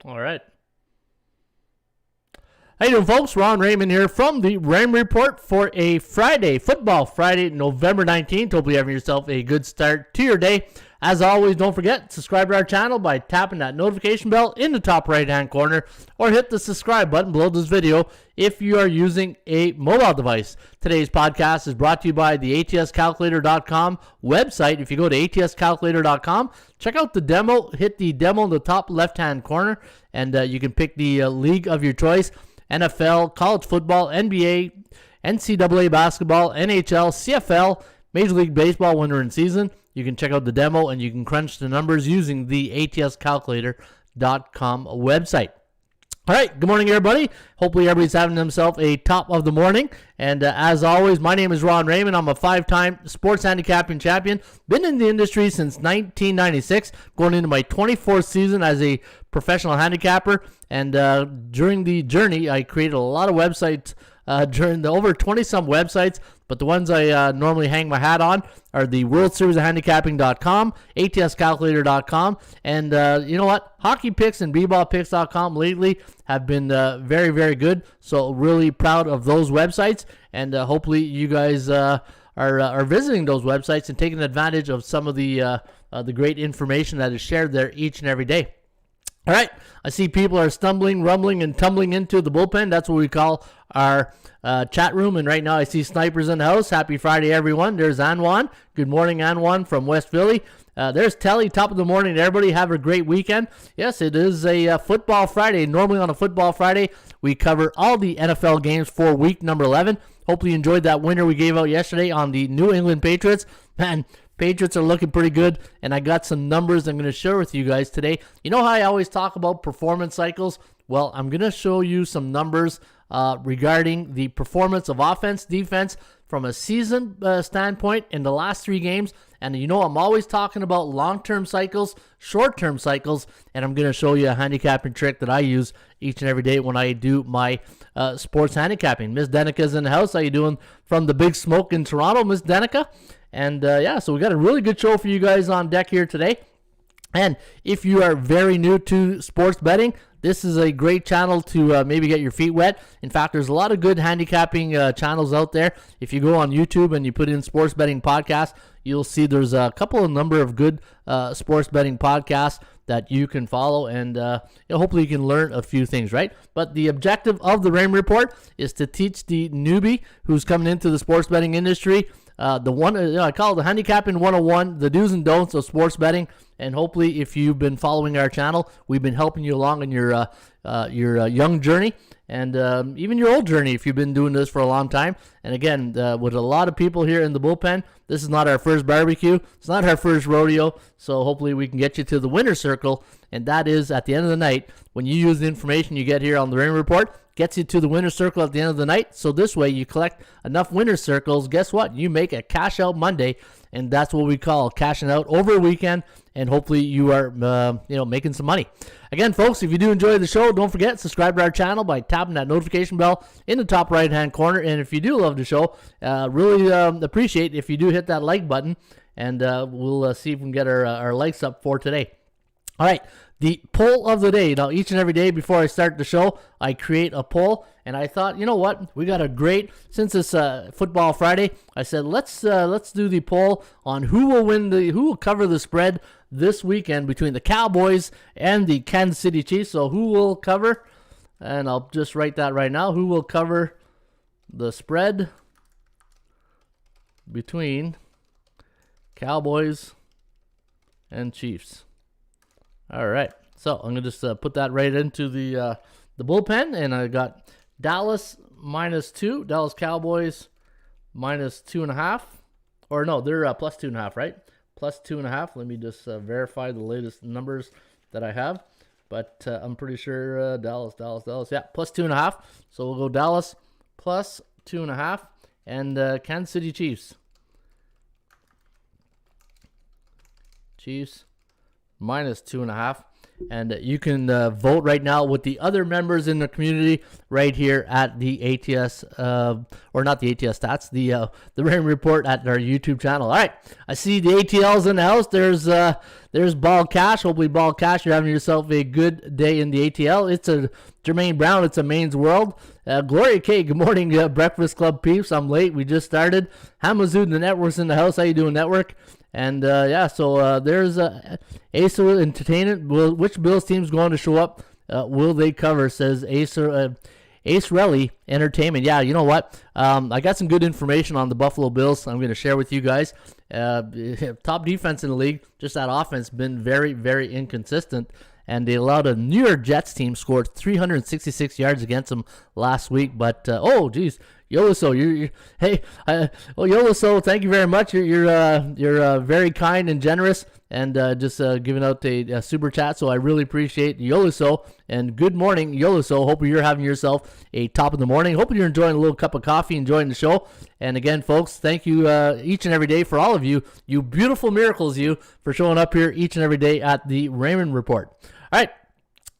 All right. How you doing, folks? Ron Raymond here from the Raymond Report for a Football Friday, November 19th. Hopefully you're having yourself a good start to your day. As always, don't forget, subscribe to our channel by tapping that notification bell in the top right-hand corner, or hit the subscribe button below this video if you are using a mobile device. Today's podcast is brought to you by the ATScalculator.com website. If you go to ATScalculator.com, check out the demo, hit the demo in the top left-hand corner, and you can pick the league of your choice. NFL, college football, NBA, NCAA basketball, NHL, CFL, Major League Baseball winter and season. You can check out the demo and you can crunch the numbers using the ATScalculator.com website. All right, good morning, everybody. Hopefully everybody's having themselves a top of the morning. And as always, my name is Ron Raymond. I'm a 5-time sports handicapping champion. Been in the industry since 1996, going into my 24th season as a professional handicapper. And during the journey, I created a lot of websites, during the over 20-some websites. But the ones I normally hang my hat on are the World Series of Handicapping.com, ATScalculator.com, and you know what? HockeyPicks and BebopPicks.com lately have been very, very good. So really proud of those websites, and hopefully you guys are visiting those websites and taking advantage of some of the great information that is shared there each and every day. All right, I see people are stumbling, rumbling, and tumbling into the bullpen. That's what we call our chat room. And right now I see Snipers in the house. Happy Friday, everyone. There's Anwan. Good morning, Anwan from West Philly. There's Telly. Top of the morning, everybody. Have a great weekend. Yes, it is a Football Friday. Normally on a Football Friday, we cover all the NFL games for week number 11. Hopefully you enjoyed that winner we gave out yesterday on the New England Patriots. Man, Patriots are looking pretty good, and I got some numbers I'm going to share with you guys today. You know how I always talk about performance cycles? Well, I'm going to show you some numbers regarding the performance of offense, defense from a season standpoint in the last 3 games. And you know I'm always talking about long-term cycles, short-term cycles, and I'm going to show you a handicapping trick that I use each and every day when I do my sports handicapping. Miss Denica's in the house. How you doing from the Big Smoke in Toronto, Miss Denica? And yeah, so we got a really good show for you guys on deck here today. And if you are very new to sports betting, this is a great channel to maybe get your feet wet. In fact, there's a lot of good handicapping channels out there. If you go on YouTube and you put in sports betting podcast, you'll see there's a number of good sports betting podcasts that you can follow, and hopefully you can learn a few things, right? But the objective of the Raymond Report is to teach the newbie who's coming into the sports betting industry I call it the handicapping 101, the do's and don'ts of sports betting. And hopefully, if you've been following our channel, we've been helping you along in your young journey and even your old journey if you've been doing this for a long time. And again, with a lot of people here in the bullpen, this is not our first barbecue. It's not our first rodeo. So hopefully we can get you to the winner's circle. And that is, at the end of the night, when you use the information you get here on the Raymond Report, gets you to the winner's circle at the end of the night. So this way you collect enough winner's circles. Guess what? You make a cash out Monday, and that's what we call cashing out over a weekend. And hopefully you are making some money. Again, folks, if you do enjoy the show, don't forget, subscribe to our channel by tapping that notification bell in the top right-hand corner. And if you do love the show, really appreciate if you do hit that like button, and we'll see if we can get our likes up for today. All right, the poll of the day. Now, each and every day before I start the show, I create a poll, and I thought, you know what? We got a great, since it's Football Friday, I said let's do the poll on who will cover the spread this weekend between the Cowboys and the Kansas City Chiefs. So who will cover? And I'll just write that right now. Who will cover the spread between Cowboys and Chiefs? All right, so I'm gonna just put that right into the bullpen, and I got Dallas -2, Dallas Cowboys -2.5, or no, they're +2.5, right? +2.5. Let me just verify the latest numbers that I have, but I'm pretty sure Dallas, yeah, +2.5. So we'll go Dallas +2.5, and Kansas City Chiefs -2.5. And you can vote right now with the other members in the community right here at the ATS, or not the ATS stats, the Raymond Report at our YouTube channel. All right, I see the ATLs in the house. There's Ball Cash. Hopefully, Ball Cash, you're having yourself a good day in the ATL. It's a Jermaine Brown. It's a Maine's World. Gloria K, good morning, Breakfast Club peeps. I'm late. We just started. Hamazood, the network's in the house. How you doing, network? And so there's Acer Entertainment. Which Bills team's going to show up? Will they cover? Says Acer Entertainment. Yeah, you know what? I got some good information on the Buffalo Bills. I'm going to share with you guys. Top defense in the league. Just that offense been very, very inconsistent. And they allowed a New York Jets team scored 366 yards against them last week. But Yoloso, Yoloso, thank you very much. You're very kind and generous, and just giving out a super chat. So I really appreciate Yoloso, and good morning, Yoloso. Hope you're having yourself a top of the morning. Hope you're enjoying a little cup of coffee, enjoying the show. And again, folks, thank you each and every day for all of you beautiful miracles, for showing up here each and every day at the Raymond Report. All right.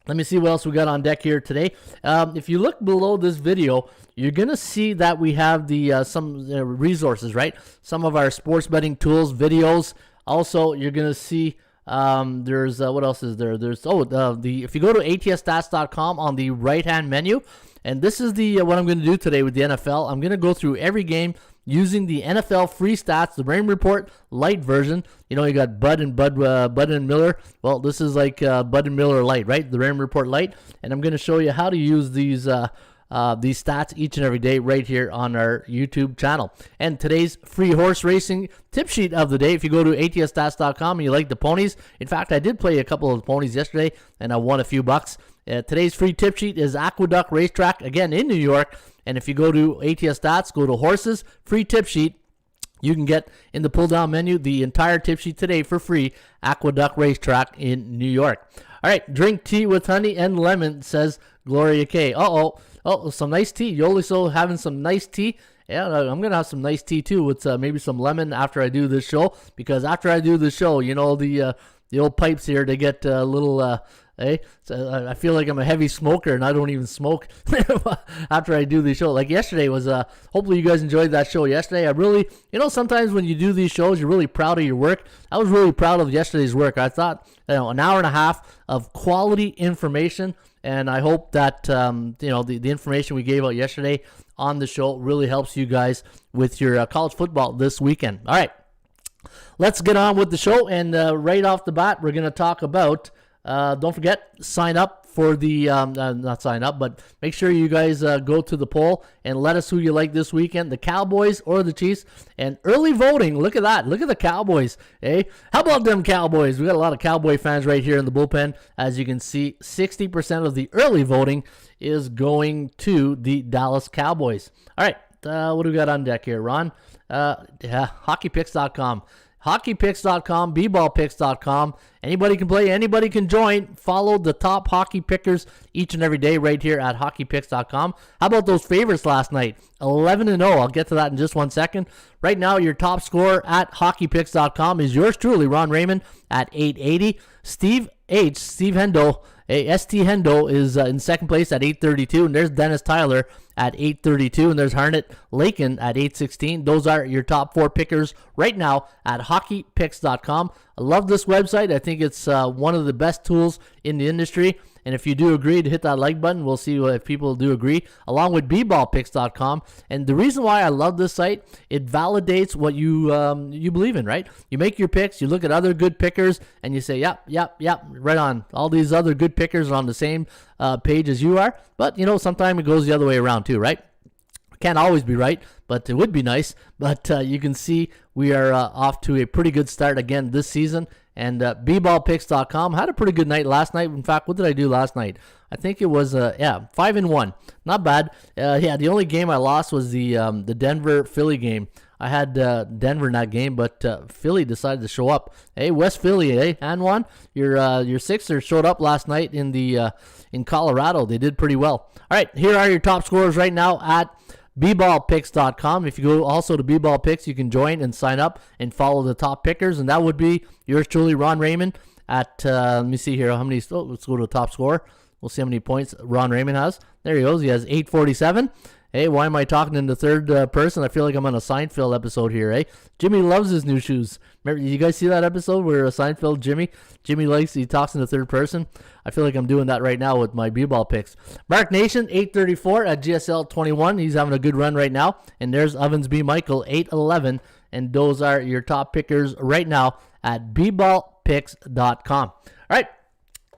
Let me see what else we got on deck here today. If you look below this video, you're going to see that we have the some resources, right? Some of our sports betting tools, videos. Also, you're going to see there's what else is there? There's if you go to atsstats.com on the right-hand menu, and this is the what I'm going to do today with the NFL. I'm going to go through every game using the NFL free stats, the Raymond Report light version. You got Bud and Miller. Well, this is like Bud and Miller light, right? The Raymond Report light, and I'm going to show you how to use these stats each and every day right here on our YouTube channel. And today's free horse racing tip sheet of the day, if you go to atsstats.com and you like the ponies, in fact, I did play a couple of the ponies yesterday and I won a few bucks. Today's free tip sheet is Aqueduct Racetrack, again in New York. And if you go to ATS Stats, go to horses, free tip sheet, you can get in the pull down menu the entire tip sheet today for free. Aqueduct Racetrack in New York. All right, drink tea with honey and lemon, says Gloria K. Oh, some nice tea. Yoliso having some nice tea. Yeah, I'm going to have some nice tea too with maybe some lemon after I do this show. Because after I do the show, the old pipes here, they get a little... So I feel like I'm a heavy smoker and I don't even smoke after I do the show. Like yesterday was, hopefully you guys enjoyed that show yesterday. I really, sometimes when you do these shows, you're really proud of your work. I was really proud of yesterday's work. I thought, an hour and a half of quality information. And I hope that, the information we gave out yesterday on the show really helps you guys with your college football this weekend. All right, let's get on with the show. And right off the bat, we're going to talk about... don't forget, sign up for the, not sign up, but make sure you guys go to the poll and let us who you like this weekend, the Cowboys or the Chiefs. And early voting, look at that. Look at the Cowboys. How about them Cowboys? We got a lot of Cowboy fans right here in the bullpen. As you can see, 60% of the early voting is going to the Dallas Cowboys. All right, what do we got on deck here, Ron? HockeyPicks.com. HockeyPicks.com, bballpicks.com. Anybody can play, anybody can join. Follow the top hockey pickers each and every day right here at HockeyPicks.com. How about those favorites last night? 11-0. I'll get to that in just 1 second. Right now, your top scorer at HockeyPicks.com is yours truly, Ron Raymond, at 880. Steve Hendo, ST Hendo is in second place at 832, and there's Dennis Tyler at 832, and there's Harnett Lakin at 816. Those are your top four pickers right now at HockeyPicks.com. I love this website. I think it's one of the best tools in the industry. And if you do agree, to hit that like button. We'll see if people do agree, along with bballpicks.com. And the reason why I love this site, it validates what you believe in, right? You make your picks, you look at other good pickers, and you say, yep, right on. All these other good pickers are on the same page as you are. But, sometimes it goes the other way around too, right? Can't always be right, but it would be nice. But you can see we are off to a pretty good start again this season. And bballpicks.com had a pretty good night last night. In fact, what did I do last night? I think it was 5-1. Not bad. The only game I lost was the Denver-Philly game. I had Denver in that game, but Philly decided to show up. Hey, West Philly, and one. Your Sixers showed up last night in Colorado. They did pretty well. All right, here are your top scorers right now at bballpicks.com. If you go also to bballpicks, you can join and sign up and follow the top pickers, and that would be yours truly, Ron Raymond, at, let me see here, let's go to the top score. We'll see how many points Ron Raymond has. There he goes. He has 847. Hey, why am I talking in the third person? I feel like I'm on a Seinfeld episode here, eh? Jimmy loves his new shoes. Remember, you guys see that episode where Seinfeld, Jimmy he talks in the third person? I feel like I'm doing that right now with my B-ball picks. Mark Nation, 834 at GSL 21. He's having a good run right now. And there's Ovens B. Michael, 811. And those are your top pickers right now at bballpicks.com. All right.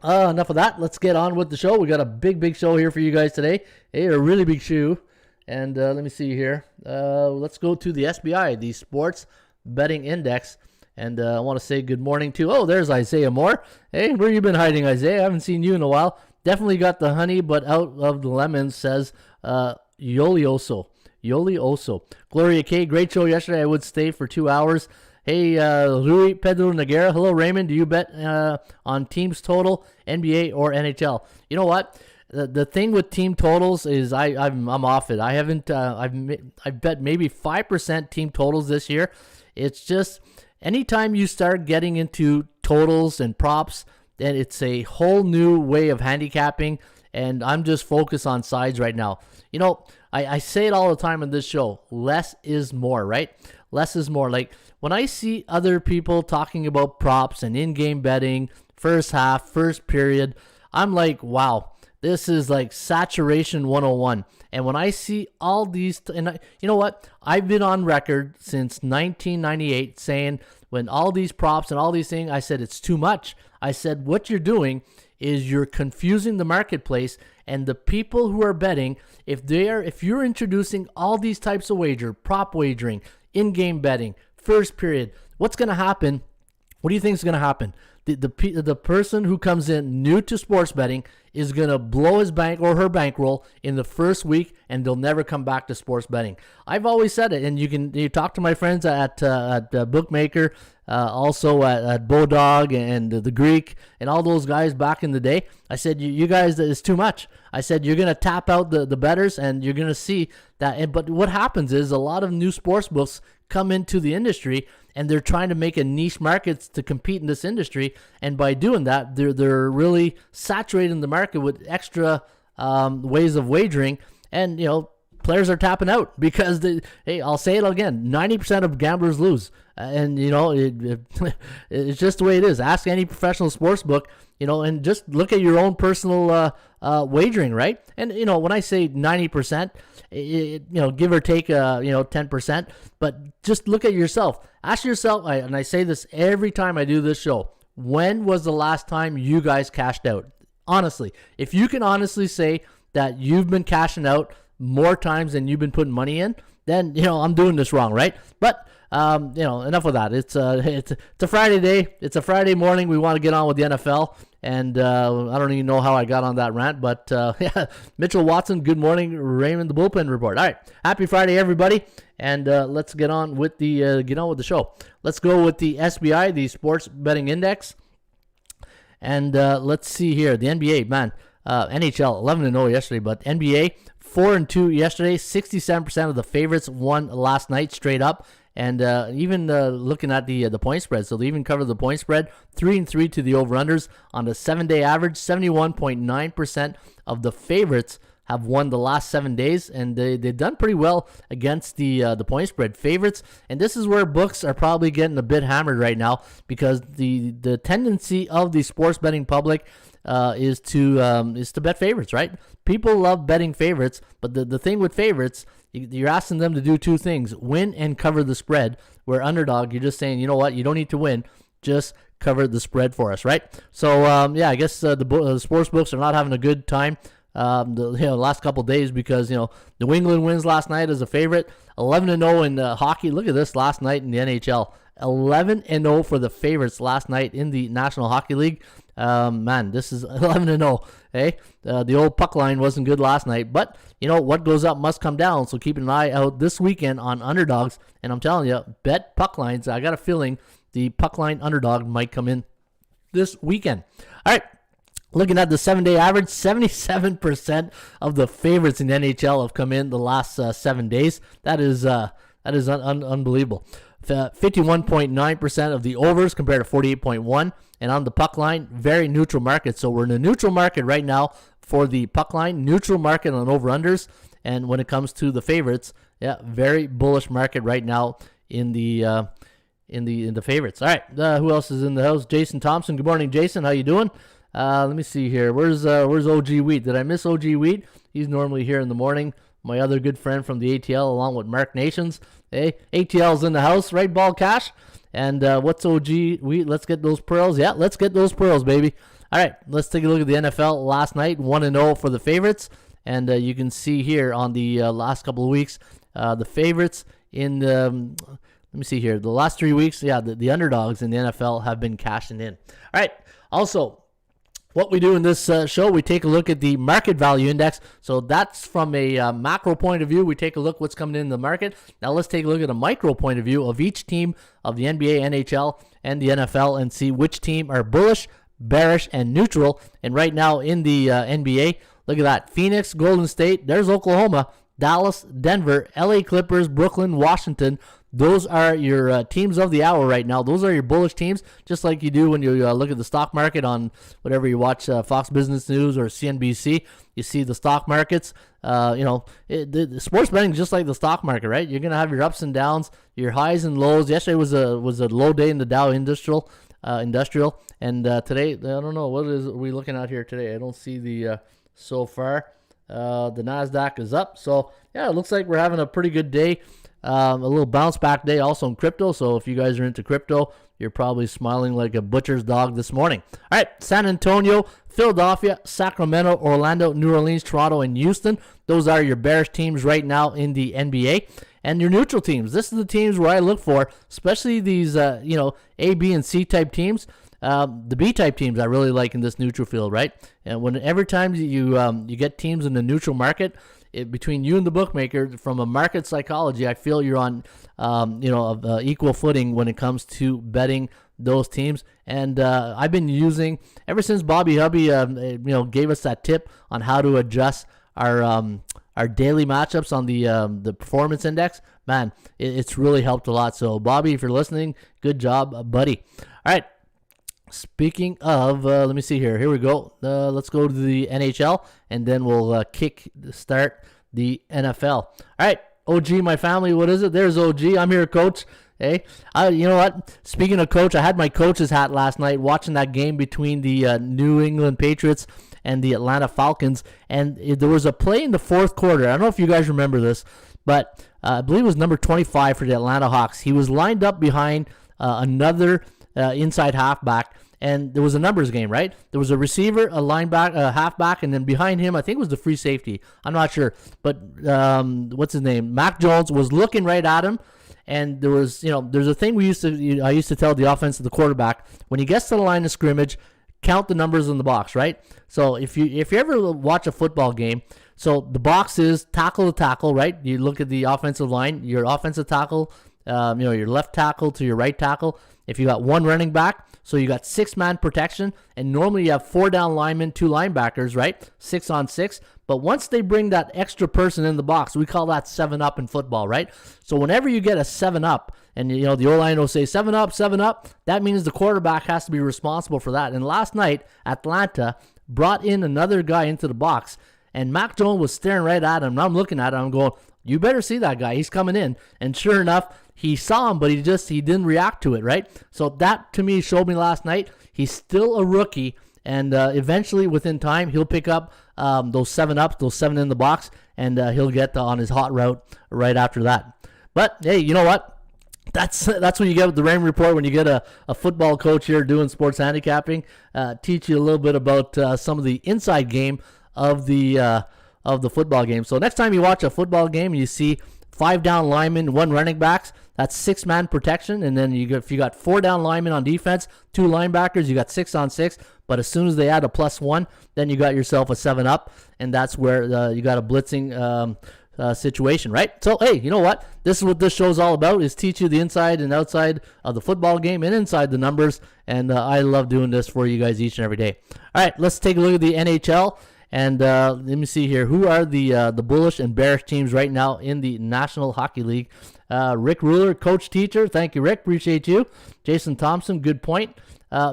Enough of that. Let's get on with the show. We got a big show here for you guys today. Hey, a really big show. And let me see here. Let's go to the SBI, the Sports Betting Index. And I want to say good morning to, there's Isaiah Moore. Hey, where you been hiding, Isaiah? I haven't seen you in a while. Definitely got the honey, but out of the lemons, says Yoli Oso. Gloria K, great show yesterday. I would stay for 2 hours. Hey, Rui Pedro Noguera. Hello, Raymond. Do you bet on teams total, NBA or NHL? You know what? The thing with team totals is I'm off it. I haven't I've bet maybe 5% team totals this year. It's just anytime you start getting into totals and props, then it's a whole new way of handicapping. And I'm just focused on sides right now. You know, I say it all the time on this show. Less is more, right? Less is more. Like when I see other people talking about props and in-game betting, first half, first period, I'm like, wow. This is like saturation 101. And when I see all these, you know what? I've been on record since 1998 saying when all these props and all these things, I said it's too much. I said what you're doing is you're confusing the marketplace, and the people who are betting, if you're introducing all these types of prop wagering, in-game betting, first period, what's going to happen? What do you think is going to happen? The person who comes in new to sports betting is going to blow his bank or her bankroll in the first week, and they'll never come back to sports betting. I've always said it, and you talk to my friends at Bookmaker, also at Bodog and the Greek and all those guys back in the day. I said, you guys, it's too much. I said, you're going to tap out the bettors, and you're going to see that. But what happens is a lot of new sports books come into the industry, and they're trying to make a niche market to compete in this industry. And by doing that, they're really saturating the market with extra ways of wagering. And, players are tapping out because, I'll say it again, 90% of gamblers lose. And, it's just the way it is. Ask any professional sports book, and just look at your own personal wagering, right? And, when I say 90%, give or take, 10%, but just look at yourself. Ask yourself, and I say this every time I do this show, when was the last time you guys cashed out? Honestly, if you can honestly say that you've been cashing out more times than you've been putting money in, then, I'm doing this wrong, right? But, enough of that. It's a Friday day. It's a Friday morning. We want to get on with the NFL. And I don't even know how I got on that rant, but yeah, Mitchell Watson, good morning, Raymond, the Bullpen Report. All right, happy Friday, everybody, and let's get on with the show. Let's go with the SBI, the Sports Betting Index, and let's see here. The NBA, man, NHL 11-0 yesterday, but NBA 4-2 yesterday. 67% of the favorites won last night straight up. And even looking at the point spread, so they even covered the point spread, 3-3 to the over-unders on the 7-day average. 71.9% of the favorites have won the last 7 days, and they've done pretty well against the point spread favorites. And this is where books are probably getting a bit hammered right now, because the tendency of the sports betting public is to bet favorites, right? People love betting favorites, but the thing with favorites, you're asking them to do two things: win and cover the spread. Where underdog, you're just saying, you know what, you don't need to win, just cover the spread for us, right? So I guess the sports books are not having a good time the last couple days, because New England wins last night as a favorite, 11-0 in hockey. Look at this last night in the NHL, 11-0 for the favorites last night in the National Hockey League. Man, this is 11-0. Hey, the old puck line wasn't good last night, but what goes up must come down. So keep an eye out this weekend on underdogs, and I'm telling you, bet puck lines. I got a feeling the puck line underdog might come in this weekend. All right. Looking at the 7-day average, 77% of the favorites in the NHL have come in the last 7 days. That is unbelievable. 51.9% of the overs compared to 48.1%. And on the puck line, very neutral market. So we're in a neutral market right now for the puck line, neutral market on over-unders. And when it comes to the favorites, yeah, very bullish market right now in the favorites. All right, who else is in the house? Jason Thompson. Good morning, Jason. How you doing? Let me see here. Where's OG Wheat? Did I miss OG Wheat? He's normally here in the morning. My other good friend from the ATL, along with Mark Nations. Hey, ATL's in the house, right? Ball Cash. And what's OG Wheat? Let's get those pearls. Yeah, let's get those pearls, baby. All right, let's take a look at the NFL last night. 1-0 for the favorites. And you can see here on the last couple of weeks, the favorites in the, let me see here, the last 3 weeks, yeah, the underdogs in the NFL have been cashing in. All right, also, what we do in this show, we take a look at the market value index. So that's from a macro point of view. We take a look what's coming in the market. Now let's take a look at a micro point of view of each team of the NBA, NHL, and the NFL and see which team are bullish, bearish, and neutral. And right now in the NBA, look at that. Phoenix, Golden State, there's Oklahoma, Dallas, Denver, LA Clippers, Brooklyn, Washington. Those are your teams of the hour right now. Those are your bullish teams, just like you do when you look at the stock market on whatever you watch, Fox Business News or CNBC. You see the stock markets. The sports betting is just like the stock market, right? You're gonna have your ups and downs, your highs and lows. Yesterday was a low day in the Dow Industrial, and today I don't know what are we looking at here today. I don't see the so far. The Nasdaq is up, so yeah, it looks like we're having a pretty good day. A little bounce back day also in crypto. So if you guys are into crypto, you're probably smiling like a butcher's dog this morning. All right, San Antonio, Philadelphia, Sacramento, Orlando, New Orleans, Toronto, and Houston. Those are your bearish teams right now in the NBA. And your neutral teams. This is the teams where I look for, especially these, A, B, and C type teams. The B type teams I really like in this neutral field, right? And every time you get teams in the neutral market, between you and the bookmaker, from a market psychology, I feel you're on, equal footing when it comes to betting those teams. And I've been using, ever since Bobby Hubby, gave us that tip on how to adjust our daily matchups on the performance index. Man, it's really helped a lot. So Bobby, if you're listening, good job, buddy. All right. Speaking of, let me see here. Here we go. Let's go to the NHL, and then we'll start the NFL. All right, OG, my family, what is it? There's OG. I'm here, Coach. Hey, you know what? Speaking of Coach, I had my coach's hat last night watching that game between the New England Patriots and the Atlanta Falcons, and there was a play in the fourth quarter. I don't know if you guys remember this, but I believe it was number 25 for the Atlanta Hawks. He was lined up behind another inside halfback, and there was a numbers game, right? There was a receiver, a linebacker, a halfback, and then behind him, I think it was the free safety. I'm not sure, but what's his name? Mac Jones was looking right at him, and there was, there's a thing I used to tell the offense of the quarterback, when he gets to the line of scrimmage, count the numbers in the box, right? So if you ever watch a football game, so the box is tackle to tackle, right? You look at the offensive line, your offensive tackle, your left tackle to your right tackle. If you got one running back, so you got 6-man protection, and normally you have 4 down linemen, 2 linebackers, right? 6 on 6. But once they bring that extra person in the box, we call that 7-up in football, right? So whenever you get a 7-up, and the O-line will say 7-up, 7-up, that means the quarterback has to be responsible for that. And last night, Atlanta brought in another guy into the box, and Mac Jones was staring right at him. And I'm looking at him, I'm going, you better see that guy. He's coming in. And sure enough, he saw him, but he didn't react to it, right? So that, to me, showed me last night he's still a rookie, and eventually, within time, he'll pick up those 7-ups, those 7 in the box, and he'll get on his hot route right after that. But, hey, you know what? That's what you get with the Raymond Report when you get a football coach here doing sports handicapping. Teach you a little bit about some of the inside game of the football game. So next time you watch a football game and you see 5 down linemen, 1 running backs, that's 6-man protection. And then if you got 4 down linemen on defense, 2 linebackers, you got 6 on 6. But as soon as they add a +1, then you got yourself a 7-up, and that's where you got a blitzing situation, right? So, hey, you know what? This is what this show's all about, is teach you the inside and outside of the football game and inside the numbers. And I love doing this for you guys each and every day. All right, let's take a look at the NHL. And let me see here. Who are the bullish and bearish teams right now in the National Hockey League? Rick Ruler, coach teacher. Thank you, Rick. Appreciate you. Jason Thompson, good point.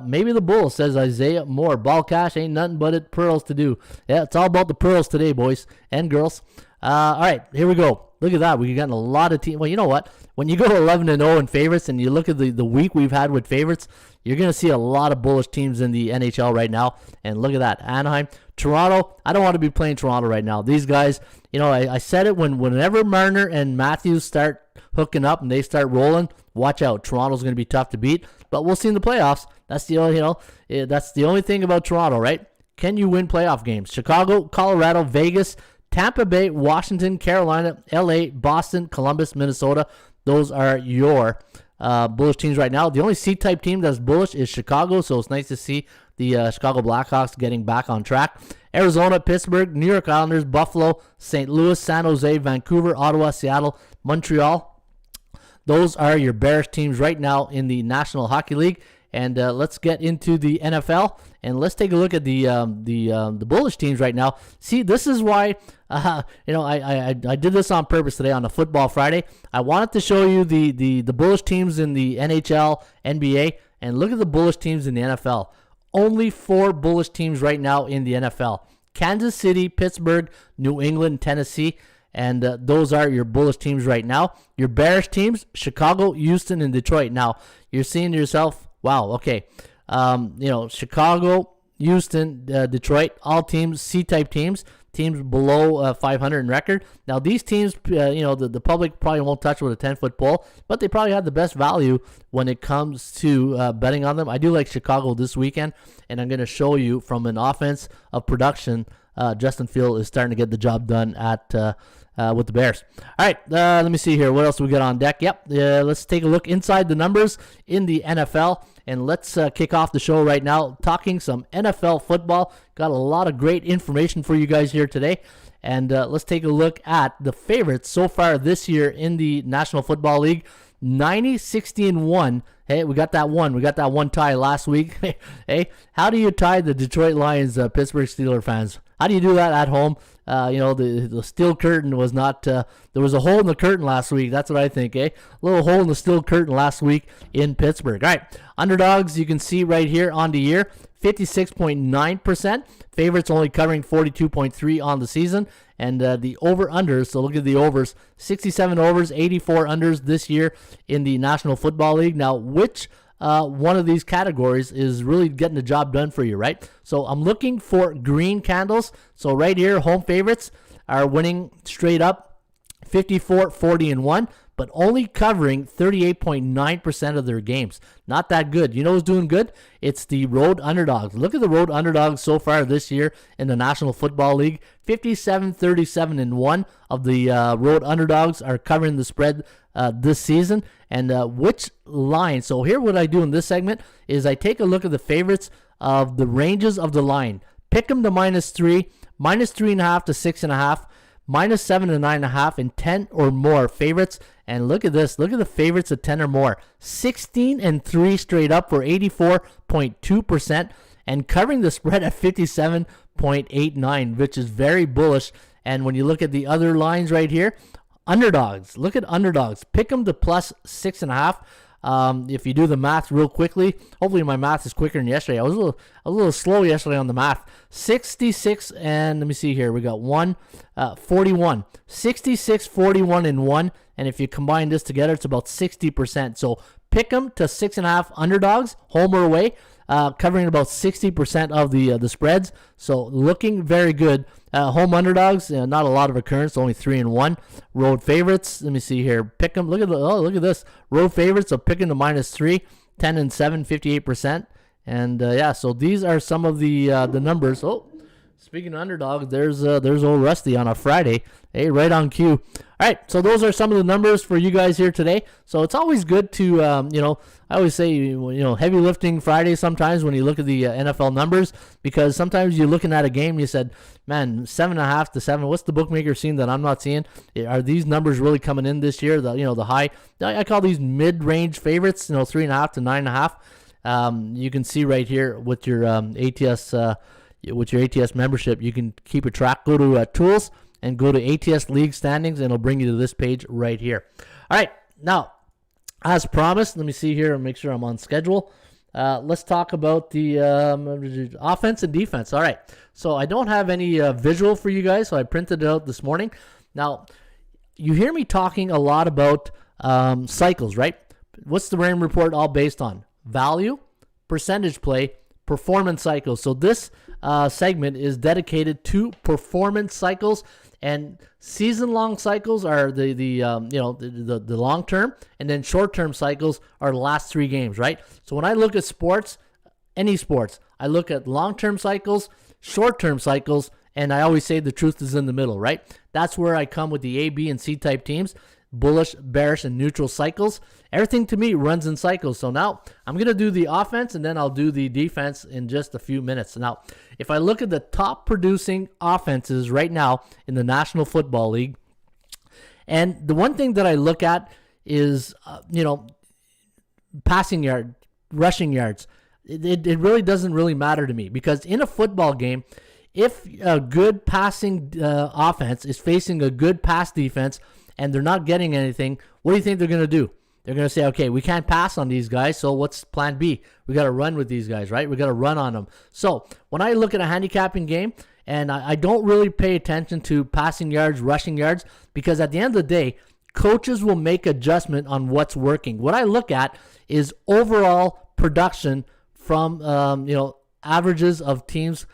Maybe the Bulls, says Isaiah Moore. Ball cash ain't nothing but it pearls to do. Yeah, it's all about the pearls today, boys and girls. All right, here we go. Look at that. We've gotten a lot of teams. Well, you know what? When you go 11-0 in favorites and you look at the week we've had with favorites, you're going to see a lot of bullish teams in the NHL right now. And look at that. Anaheim, Toronto. I don't want to be playing Toronto right now. These guys, I said it whenever Marner and Matthews start hooking up and they start rolling, watch out. Toronto's going to be tough to beat. But we'll see in the playoffs. That's the only thing about Toronto, right? Can you win playoff games? Chicago, Colorado, Vegas, Tampa Bay, Washington, Carolina, LA, Boston, Columbus, Minnesota. Those are your bullish teams right now. The only C-type team that's bullish is Chicago, so it's nice to see the Chicago Blackhawks getting back on track. Arizona, Pittsburgh, New York Islanders, Buffalo, St. Louis, San Jose, Vancouver, Ottawa, Seattle, Montreal. Those are your bearish teams right now in the National Hockey League. And let's get into the NFL, and let's take a look at the bullish teams right now. See, this is why I did this on purpose today on a Football Friday. I wanted to show you the bullish teams in the NHL, NBA, and look at the bullish teams in the NFL. Only 4 bullish teams right now in the NFL: Kansas City, Pittsburgh, New England, Tennessee. And those are your bullish teams right now. Your bearish teams: Chicago, Houston, and Detroit. Now, you're seeing to yourself, wow, okay. Chicago, Houston, Detroit, all teams, C-type teams below 500 in record. Now, these teams, the public probably won't touch with a 10-foot pole, but they probably have the best value when it comes to betting on them. I do like Chicago this weekend, and I'm going to show you from an offense of production, Justin Fields is starting to get the job done with the Bears. All right, let me see here. What else we got on deck? Yep, let's take a look inside the numbers in the NFL, and let's kick off the show right now talking some NFL football. Got a lot of great information for you guys here today, and let's take a look at the favorites so far this year in the National Football League. 90-60-1. Hey, we got that one. We got that one tie last week. Hey, how do you tie the Detroit Lions, Pittsburgh Steelers fans? How do you do that at home? The steel curtain was not, there was a hole in the curtain last week. That's what I think, eh? A little hole in the steel curtain last week in Pittsburgh. All right, underdogs, you can see right here on the year, 56.9%. Favorites only covering 42.3 on the season. And the over-unders, so look at the overs, 67 overs, 84 unders this year in the National Football League. Now, which one of these categories is really getting the job done for you, right? So I'm looking for green candles. So right here, home favorites are winning straight up 54, 40, and 1, but only covering 38.9% of their games. Not that good. You know who's doing good? It's the road underdogs. Look at the road underdogs so far this year in the National Football League. 57, 37, and 1 of the road underdogs are covering the spread this season. And which line? So here what I do in this segment is I take a look at the favorites of the ranges of the line. Pick them to -3, -3.5 to 6.5, -7 to 9.5, and 10 or more favorites. And look at this. Look at the favorites at 10 or more. 16-3 straight up for 84.2%, and covering the spread at 57.89, which is very bullish. And when you look at the other lines right here, underdogs. Look at underdogs. Pick them to +6.5. If you do the math real quickly, hopefully my math is quicker than yesterday. I was a little slow yesterday on the math. 66 and let me see here. We got 41. 66, 41, and 1. And if you combine this together, it's about 60%. So pick them to 6.5 underdogs, home or away, covering about 60% of the spreads. So looking very good. Home underdogs, not a lot of occurrence, only 3 and 1. Road favorites, let me see here. Pick them. Look at this. Road favorites, so picking the -3, 10 and 7, 58%. And so these are some of the numbers. Oh, speaking of underdogs, there's old Rusty on a Friday. Hey, right on cue. All right, so those are some of the numbers for you guys here today. So it's always good to, I always say, heavy lifting Friday sometimes when you look at the NFL numbers, because sometimes you're looking at a game and you said, man, 7.5 to 7. What's the bookmaker seeing that I'm not seeing? Are these numbers really coming in this year? The high, I call these mid-range favorites, 3.5 to 9.5. You can see right here with your ATS. with your ATS membership, you can keep a track. Go to Tools and go to ATS League Standings, and it'll bring you to this page right here. All right, now, as promised, let me see here and make sure I'm on schedule. Let's talk about the offense and defense. All right, so I don't have any visual for you guys, so I printed it out this morning. Now, you hear me talking a lot about cycles, right? What's the Raymond Report all based on? Value, percentage play, performance cycles. So this segment is dedicated to performance cycles, and season-long cycles are the long term, and then short-term cycles are the last 3 games, right? So when I look at sports, any sports, I look at long-term cycles, short-term cycles, and I always say the truth is in the middle, right? That's where I come with the A, B, and C type teams. Bullish, bearish, and neutral cycles. Everything to me runs in cycles. So now I'm going to do the offense, and then I'll do the defense in just a few minutes. Now, if I look at the top producing offenses right now in the National Football League, and the one thing that I look at is, passing yard, rushing yards. It really doesn't really matter to me, because in a football game, if a good passing offense is facing a good pass defense, and they're not getting anything, what do you think they're going to do? They're going to say, okay, we can't pass on these guys, so what's plan B? We got to run with these guys, right? We got to run on them. So when I look at a handicapping game, and I don't really pay attention to passing yards, rushing yards, because at the end of the day, coaches will make adjustment on what's working. What I look at is overall production from averages of teams'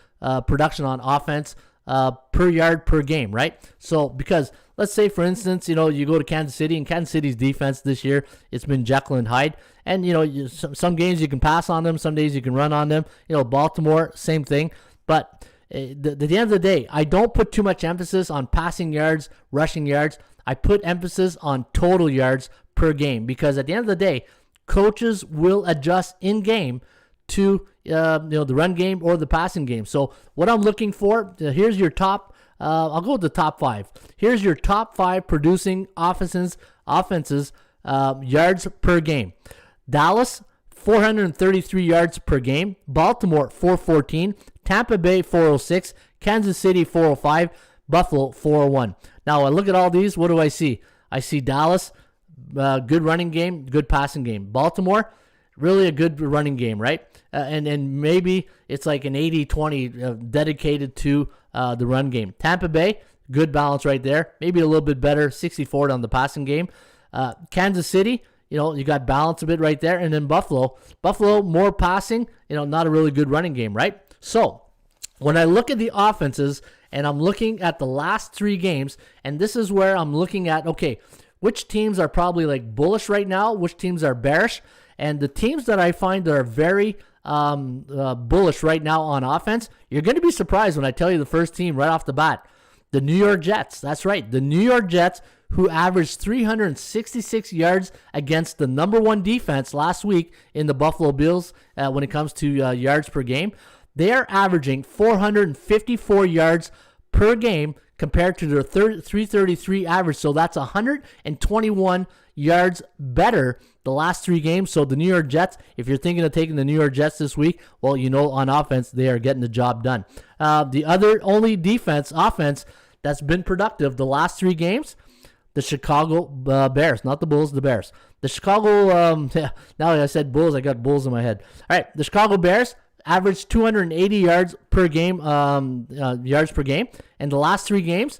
production on offense per yard per game, right? So because let's say, for instance, you go to Kansas City, and Kansas City's defense this year, it's been Jekyll and Hyde. And, some games you can pass on them, some days you can run on them. Baltimore, same thing. But at the end of the day, I don't put too much emphasis on passing yards, rushing yards. I put emphasis on total yards per game, because at the end of the day, coaches will adjust in game to the run game or the passing game. So what I'm looking for, here's your top. I'll go with the top 5. Here's your top 5 producing offenses yards per game. Dallas, 433 yards per game. Baltimore, 414. Tampa Bay, 406. Kansas City, 405. Buffalo, 401. Now I look at all these. What do I see? I see Dallas, good running game, good passing game. Baltimore, really a good running game, right? And maybe it's like an 80-20 dedicated to the run game. Tampa Bay, good balance right there. Maybe a little bit better, 60-40 on the passing game. Kansas City, you got balance a bit right there. And then Buffalo, more passing, not a really good running game, right? So when I look at the offenses and I'm looking at the last 3 games, and this is where I'm looking at, okay, which teams are probably like bullish right now, which teams are bearish. And the teams that I find that are very bullish right now on offense, you're going to be surprised when I tell you the first team right off the bat. The New York Jets. That's right. The New York Jets, who averaged 366 yards against the number 1 defense last week in the Buffalo Bills when it comes to yards per game. They are averaging 454 yards per game compared to their 333 average. So that's 121 yards better the last 3 games. So the New York Jets, if you're thinking of taking the New York Jets this week, well, on offense, they are getting the job done. The other only offense that's been productive the last 3 games, the Chicago Bears, not the Bulls, the Bears. The Chicago, now I said Bulls, I got Bulls in my head. All right, the Chicago Bears averaged 280 yards per game, yards per game. And the last 3 games,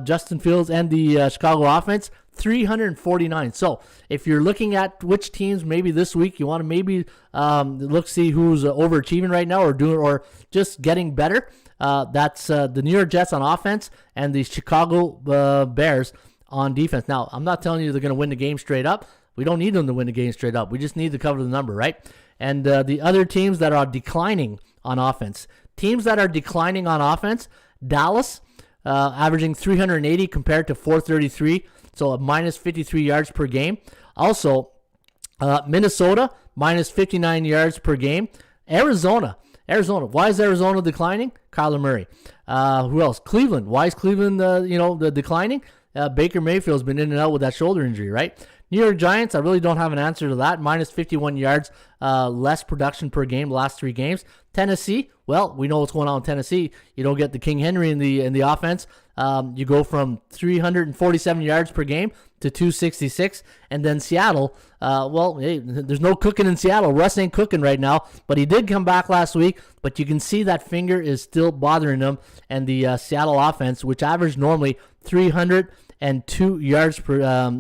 Justin Fields and the Chicago offense, 349. So if you're looking at which teams maybe this week you want to maybe see who's overachieving right now or just getting better, that's the New York Jets on offense and the Chicago Bears on defense. Now, I'm not telling you they're going to win the game straight up. We don't need them to win the game straight up. We just need to cover the number, right? And the other teams that are declining on offense. Teams that are declining on offense, Dallas, averaging 380 compared to 433, so a minus 53 yards per game. Also, Minnesota, minus 59 yards per game. Arizona, why is Arizona declining? Kyler Murray. Who else? Cleveland. Why is Cleveland, declining? Baker Mayfield's been in and out with that shoulder injury, right? New York Giants, I really don't have an answer to that. Minus 51 yards, less production per game the last 3 games. Tennessee, well, we know what's going on in Tennessee. You don't get the King Henry in the offense. You go from 347 yards per game to 266. And then Seattle, well, hey, there's no cooking in Seattle. Russ ain't cooking right now, but he did come back last week. But you can see that finger is still bothering him. And the Seattle offense, which averaged normally 302 yards per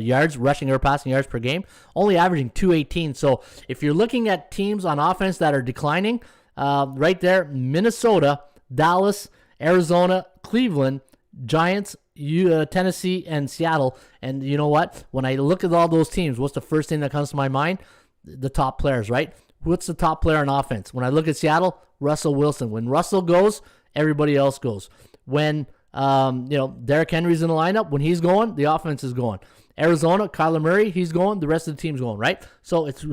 yards, rushing or passing yards per game, only averaging 218. So if you're looking at teams on offense that are declining, right there, Minnesota, Dallas, Arizona, Cleveland, Giants, Tennessee, and Seattle. And you know what? When I look at all those teams, what's the first thing that comes to my mind? The top players, right? What's the top player on offense? When I look at Seattle, Russell Wilson. When Russell goes, everybody else goes. When Derrick Henry's in the lineup, when he's going, the offense is going. Arizona, Kyler Murray, he's going, the rest of the team's going, right? So it's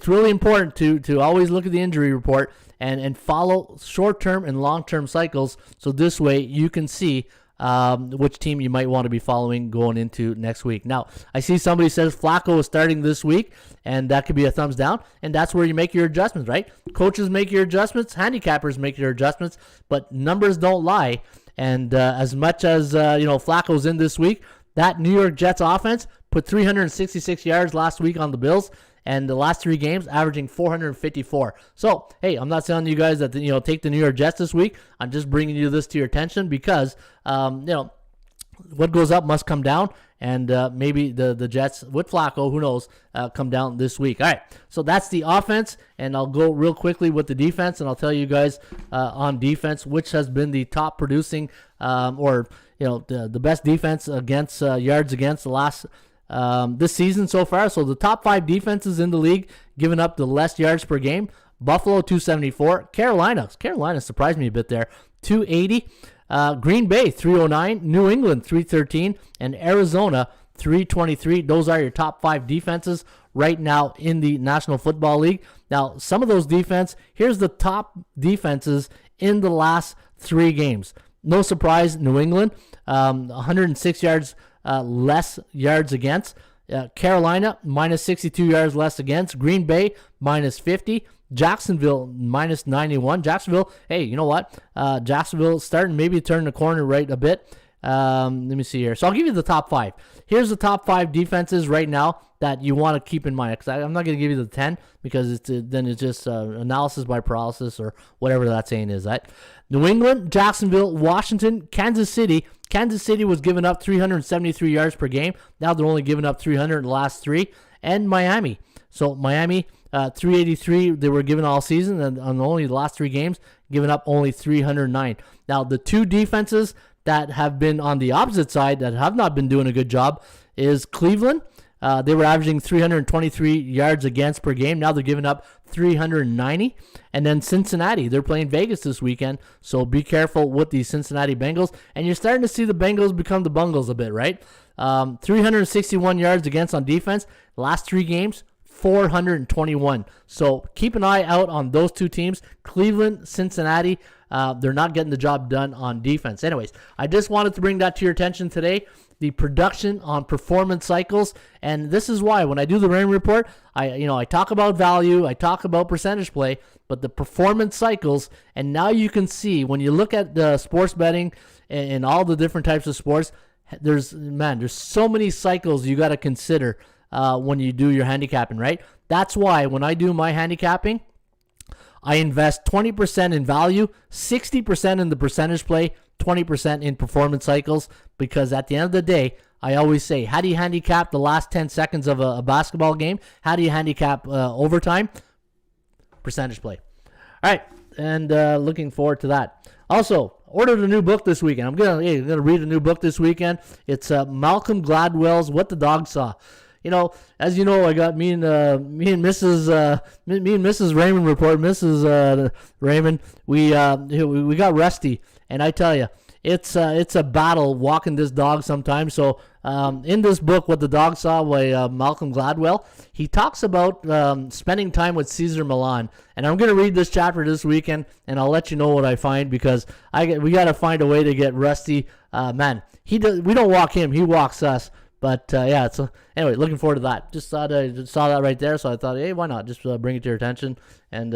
really important to always look at the injury report and follow short-term and long-term cycles, so this way you can see which team you might want to be following going into next week. Now, I see somebody says Flacco is starting this week, and that could be a thumbs down, and that's where you make your adjustments, right? Coaches make your adjustments, handicappers make your adjustments, but numbers don't lie, and as much as Flacco's in this week, that New York Jets offense put 366 yards last week on the Bills, and the last 3 games averaging 454. So, hey, I'm not telling you guys that take the New York Jets this week. I'm just bringing you this to your attention because what goes up must come down, and maybe the Jets with Flacco, who knows, come down this week. All right, so that's the offense, and I'll go real quickly with the defense, and I'll tell you guys on defense which has been the top producing the best defense against yards against the last this season so far. So the top 5 defenses in the league giving up the less yards per game. Buffalo 274, Carolina surprised me a bit there, 280. Green Bay 309, New England 313, and Arizona 323. Those are your top 5 defenses right now in the National Football League. Now, some of those here's the top defenses in the last 3 games. No surprise, New England, 106 yards less yards against. Carolina, minus 62 yards less against. Green Bay, minus 50. Jacksonville, minus 91. Jacksonville, hey, you know what? Jacksonville starting maybe turn the corner right a bit. Let me see here. So I'll give you the top 5. Here's the top 5 defenses right now that you want to keep in mind. Because I'm not going to give you the 10 because then it's just analysis by paralysis or whatever that saying is. Right? New England, Jacksonville, Washington, Kansas City. Kansas City was giving up 373 yards per game. Now they're only giving up 300 in the last 3. And Miami. So Miami, 383 they were given all season, and on only the last 3 games, giving up only 309. Now the 2 defenses that have been on the opposite side that have not been doing a good job is Cleveland. They were averaging 323 yards against per game. Now they're giving up 390. And then Cincinnati, they're playing Vegas this weekend, so be careful with the Cincinnati Bengals. And you're starting to see the Bengals become the Bungles a bit, right? 361 yards against on defense. Last 3 games, 421. So keep an eye out on those 2 teams, Cleveland, Cincinnati. They're not getting the job done on defense. Anyways, I just wanted to bring that to your attention today, the production on performance cycles. And this is why when I do the Rain Report, I talk about value, I talk about percentage play, but the performance cycles, and now you can see when you look at the sports betting and all the different types of sports, there's so many cycles you got to consider when you do your handicapping, right? That's why when I do my handicapping, I invest 20% in value, 60% in the percentage play, 20% in performance cycles, because at the end of the day, I always say, how do you handicap the last 10 seconds of a basketball game? How do you handicap overtime? Percentage play. All right, and looking forward to that. Also, ordered a new book this weekend. I'm gonna read a new book this weekend. It's Malcolm Gladwell's What the Dog Saw. As you know, I got me and Mrs. Raymond report. Mrs. Raymond, we got rusty, and I tell you, it's a battle walking this dog sometimes. So in this book, What the Dog Saw by Malcolm Gladwell, he talks about spending time with Cesar Millan, and I'm gonna read this chapter this weekend, and I'll let you know what I find, because we got to find a way to get Rusty. We don't walk him, he walks us. But, anyway, looking forward to that. Just saw that right there, so I thought, hey, why not? Just bring it to your attention. And,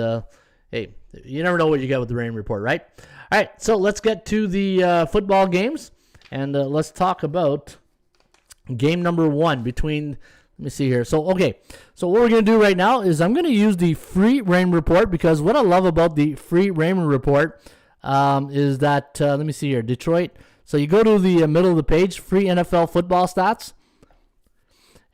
hey, you never know what you get with the rain report, right? All right, so let's get to the football games, and let's talk about game number 1 between. Let me see here. So what we're going to do right now is I'm going to use the free rain report, because what I love about the free rain report is that, let me see here, Detroit. So you go to the middle of the page, free NFL football stats,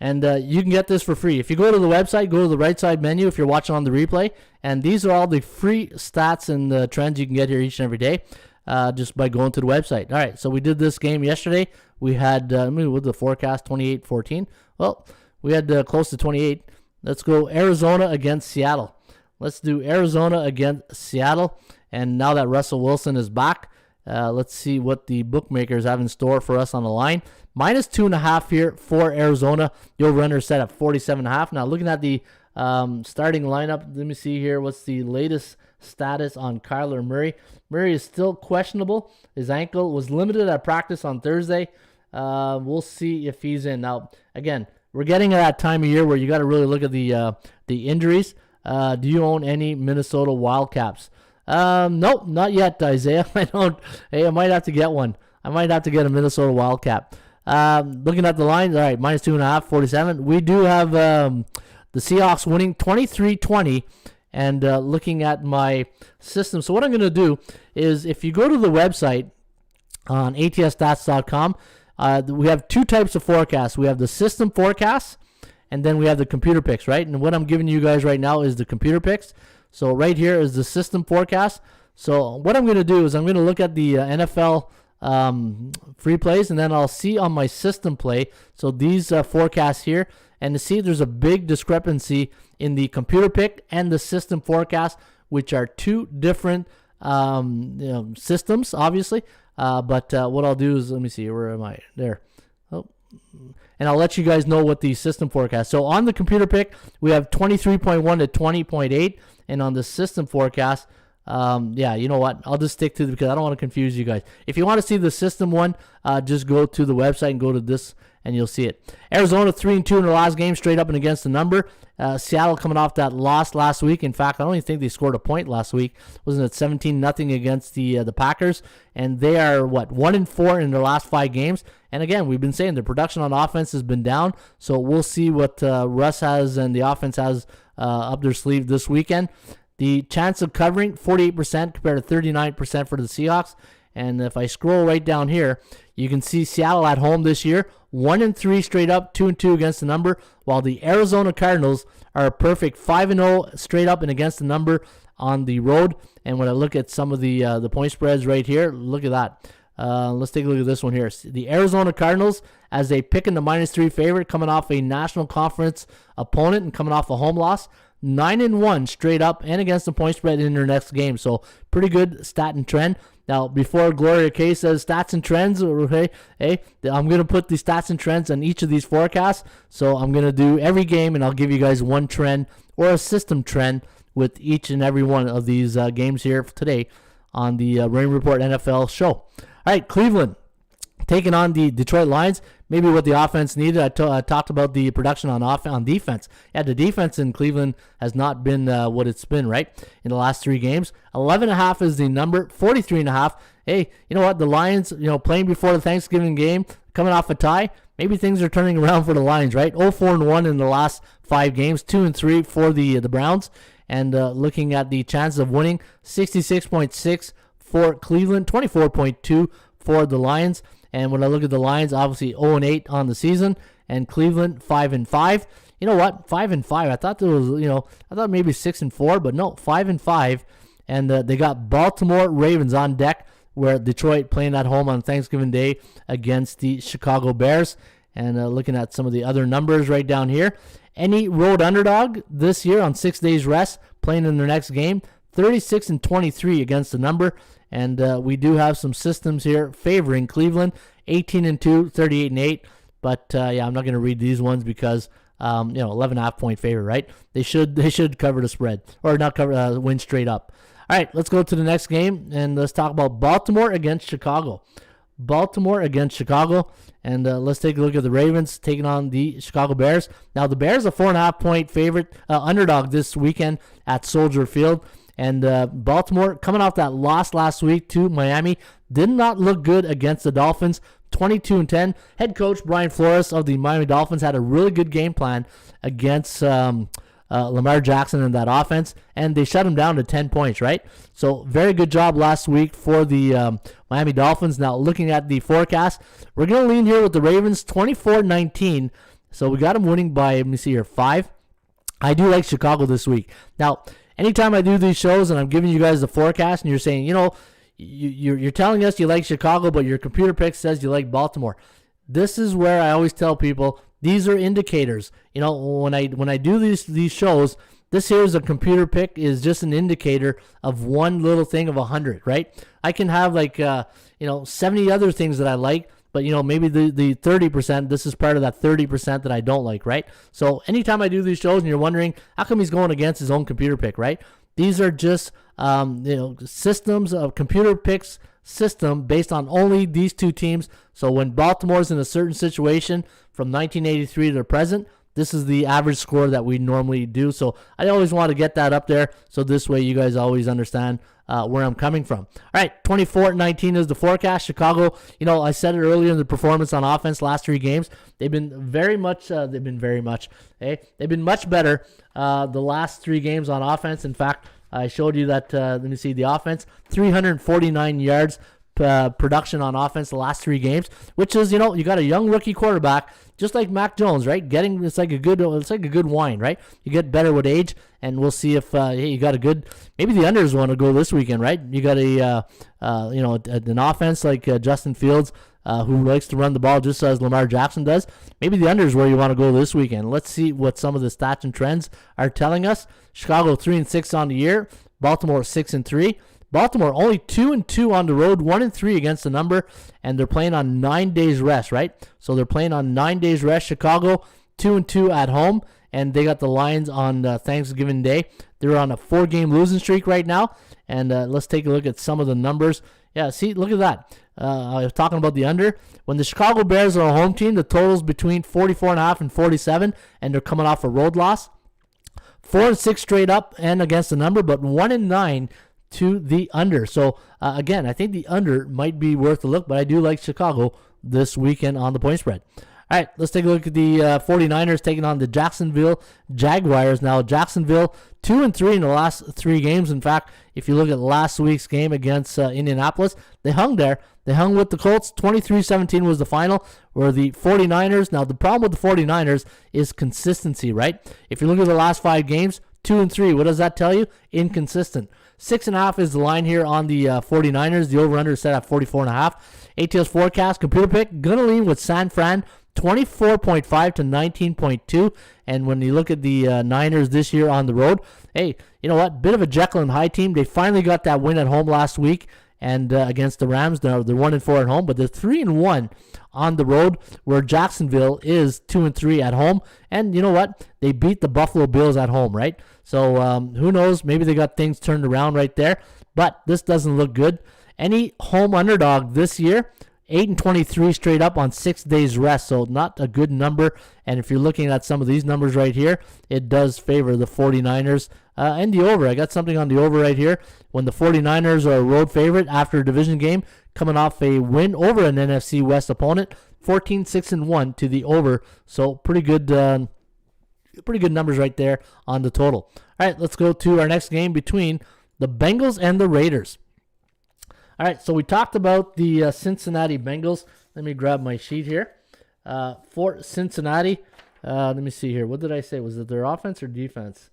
and you can get this for free. If you go to the website, go to the right side menu if you're watching on the replay, and these are all the free stats and the trends you can get here each and every day just by going to the website. All right, so we did this game yesterday. We had, with the forecast, 28-14. Well, we had close to 28. Let's go Arizona against Seattle. Let's do Arizona against Seattle, and now that Russell Wilson is back, let's see what the bookmakers have in store for us on the line. Minus 2.5 here for Arizona. The over-under set at 47.5. Now, looking at the starting lineup, let me see here. What's the latest status on Kyler Murray? Murray is still questionable. His ankle was limited at practice on Thursday. We'll see if he's in. Now, again, we're getting at that time of year where you got to really look at the injuries. Do you own any Minnesota Wildcats? Nope, not yet, Isaiah. I don't. Hey, I might have to get one. I might have to get a Minnesota Wildcat. Looking at the lines, all right, minus 2.5, 47. We do have the Seahawks winning 23-20. And looking at my system, so what I'm going to do is, if you go to the website on atsstats.com, we have 2 types of forecasts. We have the system forecasts, and then we have the computer picks, right? And what I'm giving you guys right now is the computer picks. So right here is the system forecast. So what I'm going to do is I'm going to look at the NFL free plays, and then I'll see on my system play, so these forecasts here, and to see there's a big discrepancy in the computer pick and the system forecast, which are 2 different systems, obviously. But what I'll do is, let me see, where am I? There. Oh. And I'll let you guys know what the system forecast. So on the computer pick, we have 23.1 to 20.8. And on the system forecast, you know what? I'll just stick to it because I don't want to confuse you guys. If you want to see the system one, just go to the website and go to this, and you'll see it. Arizona 3-2 in their last game, straight up and against the number. Seattle coming off that loss last week. In fact, I don't even think they scored a point last week. Wasn't it 17-0 against the Packers? And they are, 1-4 in their last 5 games. And again, we've been saying the production on offense has been down. So we'll see what Russ has and the offense has up their sleeve this weekend. The chance of covering, 48% compared to 39% for the Seahawks. And if I scroll right down here, you can see Seattle at home this year, 1-3 straight up, 2-2 against the number, while the Arizona Cardinals are a perfect 5-0 straight up and against the number on the road. And when I look at some of the point spreads right here, look at that. Let's take a look at this one here. The Arizona Cardinals, as they pick in the -3 favorite, coming off a National Conference opponent and coming off a home loss, 9-1 straight up and against the point spread in their next game. So pretty good stat and trend. Now, before Gloria K says stats and trends, hey, I'm going to put the stats and trends on each of these forecasts. So I'm going to do every game, and I'll give you guys one trend or a system trend with each and every one of these games here today on the Rain Report NFL show. All right, Cleveland taking on the Detroit Lions. Maybe what the offense needed. I talked about the production on defense. Yeah, the defense in Cleveland has not been what it's been, right, in the last 3 games. 11.5 is the number, 43.5. Hey, you know what? The Lions, playing before the Thanksgiving game, coming off a tie, maybe things are turning around for the Lions, right? 0-4-1 in the last 5 games, 2-3 for the Browns. And looking at the chances of winning, 66.6 for Cleveland, 24.2 for the Lions. And when I look at the Lions, obviously 0-8 on the season, and Cleveland 5-5. You know what? 5-5. I thought there was, I thought maybe 6-4, but no, 5-5. And they got Baltimore Ravens on deck, where Detroit playing at home on Thanksgiving Day against the Chicago Bears. And looking at some of the other numbers right down here, any road underdog this year on 6 days rest playing in their next game, 36-23 against the number. And we do have some systems here favoring Cleveland, 18-2, 38-8. But I'm not going to read these ones because 11.5 point favorite, right? They should cover the spread, or not cover, win straight up. All right, let's go to the next game, and let's talk about Baltimore against Chicago. Baltimore against Chicago, and let's take a look at the Ravens taking on the Chicago Bears. Now, the Bears are 4.5 point favorite underdog this weekend at Soldier Field. And Baltimore, coming off that loss last week to Miami, did not look good against the Dolphins. 22-10. Head coach Brian Flores of the Miami Dolphins had a really good game plan against Lamar Jackson in that offense, and they shut him down to 10 points, right? So very good job last week for the Miami Dolphins. Now looking at the forecast, we're going to lean here with the Ravens 24-19. So we got them winning by, let me see here, 5. I do like Chicago this week. Now, anytime I do these shows and I'm giving you guys the forecast and you're saying, you're telling us you like Chicago, but your computer pick says you like Baltimore. This is where I always tell people, these are indicators. When I do these shows, this here is a computer pick is just an indicator of one little thing of 100, right? I can have 70 other things that I like, but maybe the 30%, this is part of that 30% that I don't like, right? So anytime I do these shows and you're wondering, how come he's going against his own computer pick, right? These are just systems of computer picks system based on only these two teams. So when Baltimore's in a certain situation from 1983 to the present, this is the average score that we normally do. So I always want to get that up there, so this way you guys always understand where I'm coming from. All right, 24-19 is the forecast. Chicago, I said it earlier in the performance on offense last 3 games. They've been much better the last 3 games on offense. In fact, I showed you that, let me see, the offense, 349 yards production on offense the last 3 games, which is, you got a young rookie quarterback, just like Mac Jones, right? It's like a good wine, right? You get better with age, and we'll see if you got a good, maybe the unders want to go this weekend, right? You got an offense like Justin Fields, who likes to run the ball just as Lamar Jackson does. Maybe the unders where you want to go this weekend. Let's see what some of the stats and trends are telling us. Chicago 3-6 on the year. Baltimore 6-3. Baltimore only 2-2 on the road, 1-3 against the number, and they're playing on 9 days rest, right? So they're playing on 9 days rest. Chicago 2-2 at home, and they got the Lions on Thanksgiving Day. They're on a 4-game losing streak right now, and let's take a look at some of the numbers. Yeah, see, look at that. I was talking about the under. When the Chicago Bears are a home team, the total's between 44.5 and 47, and they're coming off a road loss. 4-6 straight up and against the number, but 1-9 to the under. So again, I think the under might be worth a look, but I do like Chicago this weekend on the point spread. All right, let's take a look at the 49ers taking on the Jacksonville Jaguars. Now, Jacksonville 2-3 in the last 3 games. In fact, if you look at last week's game against Indianapolis, they hung there. They hung with the Colts. 23-17 was the final, where the 49ers. Now, the problem with the 49ers is consistency, right? If you look at the last 5 games, 2-3. What does that tell you? Inconsistent. 6.5 is the line here on the 49ers. The over-under is set at 44.5. ATS forecast, computer pick, gonna lean with San Fran, 24.5 to 19.2. And when you look at the Niners this year on the road, hey, you know what? Bit of a Jekyll and Hyde team. They finally got that win at home last week, and against the Rams. They're 1-4 at home, but they're 3-1 on the road, where Jacksonville is 2-3 at home. And you know what? They beat the Buffalo Bills at home, right? So who knows? Maybe they got things turned around right there. But this doesn't look good. Any home underdog this year, 8-23 straight up on 6 days rest, so not a good number. And if you're looking at some of these numbers right here, it does favor the 49ers and the over. I got something on the over right here. When the 49ers are a road favorite after a division game, coming off a win over an NFC West opponent, 14-6-1 to the over. So pretty good numbers right there on the total. All right, let's go to our next game between the Bengals and the Raiders. All right, so we talked about the Cincinnati Bengals. Let me grab my sheet here. For Cincinnati, let me see here. What did I say? Was it their offense or defense?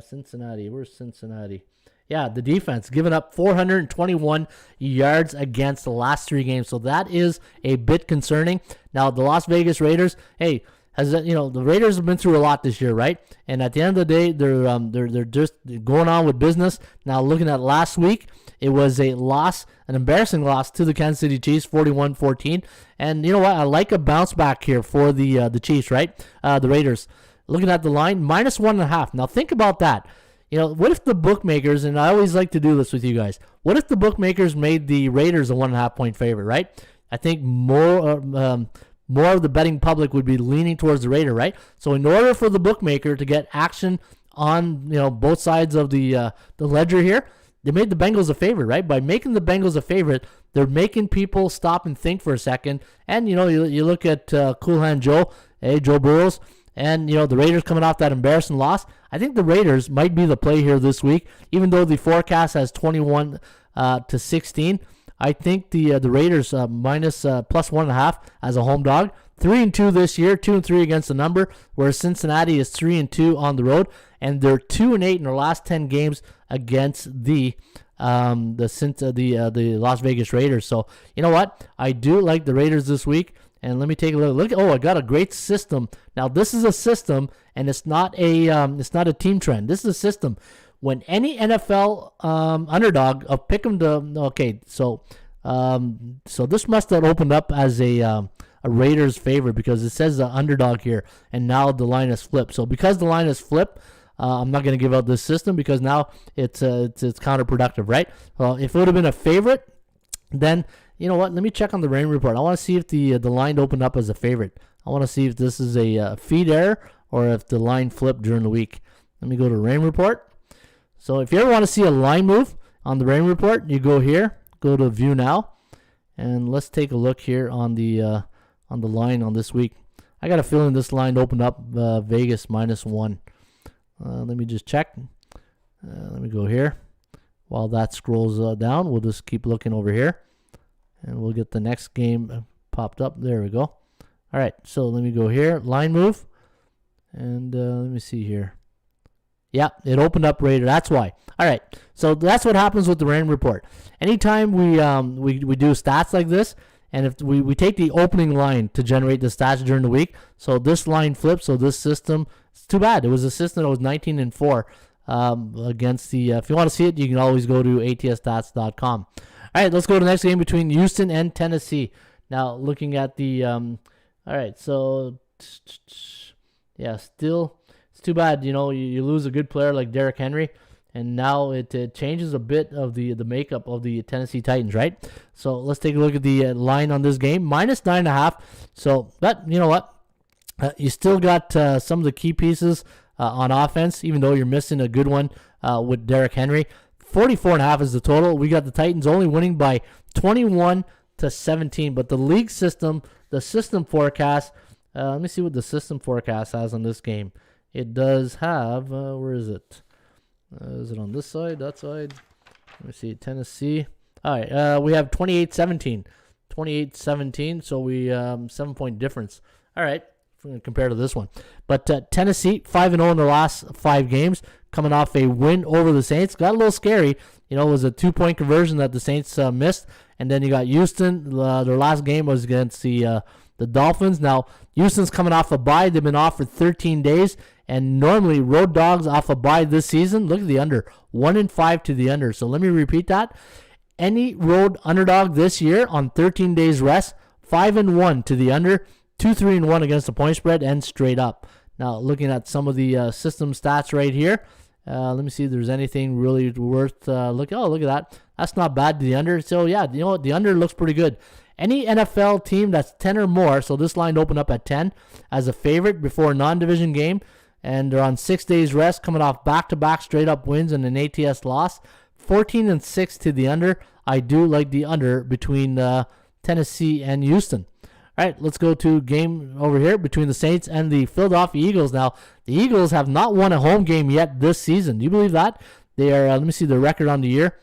Cincinnati. Where's Cincinnati? Yeah, the defense, giving up 421 yards against the last 3 games. So that is a bit concerning. Now, the Las Vegas Raiders, hey, the Raiders have been through a lot this year, right? And at the end of the day, they're just going on with business. Now, looking at last week, it was a loss, an embarrassing loss to the Kansas City Chiefs, 41-14. And you know what? I like a bounce back here for the Chiefs, right? The Raiders. Looking at the line, -1.5. Now, think about that. What if the bookmakers, and I always like to do this with you guys, what if the bookmakers made the Raiders a 1.5 point favorite, right? I think more of the betting public would be leaning towards the Raider, right? So in order for the bookmaker to get action on both sides of the ledger here. They made the Bengals a favorite, right? By making the Bengals a favorite, they're making people stop and think for a second. And you look at Cool Hand Joe, Joe Burrows, and the Raiders coming off that embarrassing loss. I think the Raiders might be the play here this week, even though the forecast has 21 to 16. I think the Raiders minus plus 1.5 as a home dog. 3-2 this year, 2-3 against the number, whereas Cincinnati is 3-2 on the road, and they're 2-8 in their last 10 games against the Las Vegas Raiders. So you know what? I do like the Raiders this week. And let me take a look. I got a great system. Now this is a system, and it's not a team trend. This is a system. When any NFL underdog of pick 'em to so this must have opened up as a Raiders favorite because it says the underdog here, and now the line is flipped. So because the line is flipped, I'm not going to give out this system because now it's counterproductive, right? Well, if it would have been a favorite, then you know what? Let me check on the rain report. I want to see if the line opened up as a favorite. I want to see if this is a feed error or if the line flipped during the week. Let me go to rain report. So if you ever want to see a line move on the rain report, you go here, go to view now, and let's take a look here on the line on this week. I got a feeling this line opened up Vegas -1. Let me just check. Let me go here. While that scrolls down, we'll just keep looking over here, and we'll get the next game popped up. There we go. All right, so let me go here, line move, and let me see here. Yeah, it opened up Raider. That's why. All right, so that's what happens with the rain report. Anytime we do stats like this, and if we take the opening line to generate the stats during the week, so this line flips. So this system, it's too bad. It was a system that was 19-4 against the. If you want to see it, you can always go to atsstats.com. All right, let's go to the next game between Houston and Tennessee. Now looking at the. All right, so yeah, still. Too bad, you lose a good player like Derrick Henry, and now it changes a bit of the makeup of the Tennessee Titans, right? So let's take a look at the line on this game, -9.5. So, but you know what? You still got some of the key pieces on offense, even though you're missing a good one with Derrick Henry. 44.5 is the total. We got the Titans only winning by 21-17, but the league system, the system forecast. Let me see what the system forecast has on this game. It does have, where is it? Is it on this side, that side? Let me see, Tennessee. All right, we have 28-17. 28-17, so we 7-point difference. All right, compared to this one. But Tennessee, 5-0 in their last 5 games, coming off a win over the Saints. Got a little scary. It was a 2-point conversion that the Saints missed. And then you got Houston. Their last game was against the Dolphins. Now, Houston's coming off a bye. They've been off for 13 days. And normally, road dogs off a bye this season, look at the under, 1-5 to the under. So let me repeat that. Any road underdog this year on 13 days rest, 5-1 to the under, 2-3-1 against the point spread, and straight up. Now, looking at some of the system stats right here, let me see if there's anything really worth looking. Oh, look at that. That's not bad to the under. So, yeah, you know what? The under looks pretty good. Any NFL team that's 10 or more, so this line opened up at 10 as a favorite before a non-division game, and they're on 6 days rest, coming off back-to-back straight-up wins and an ATS loss. 14-6 to the under. I do like the under between Tennessee and Houston. All right, let's go to game over here between the Saints and the Philadelphia Eagles. Now, the Eagles have not won a home game yet this season. Do you believe that? They are, let me see the record on the year.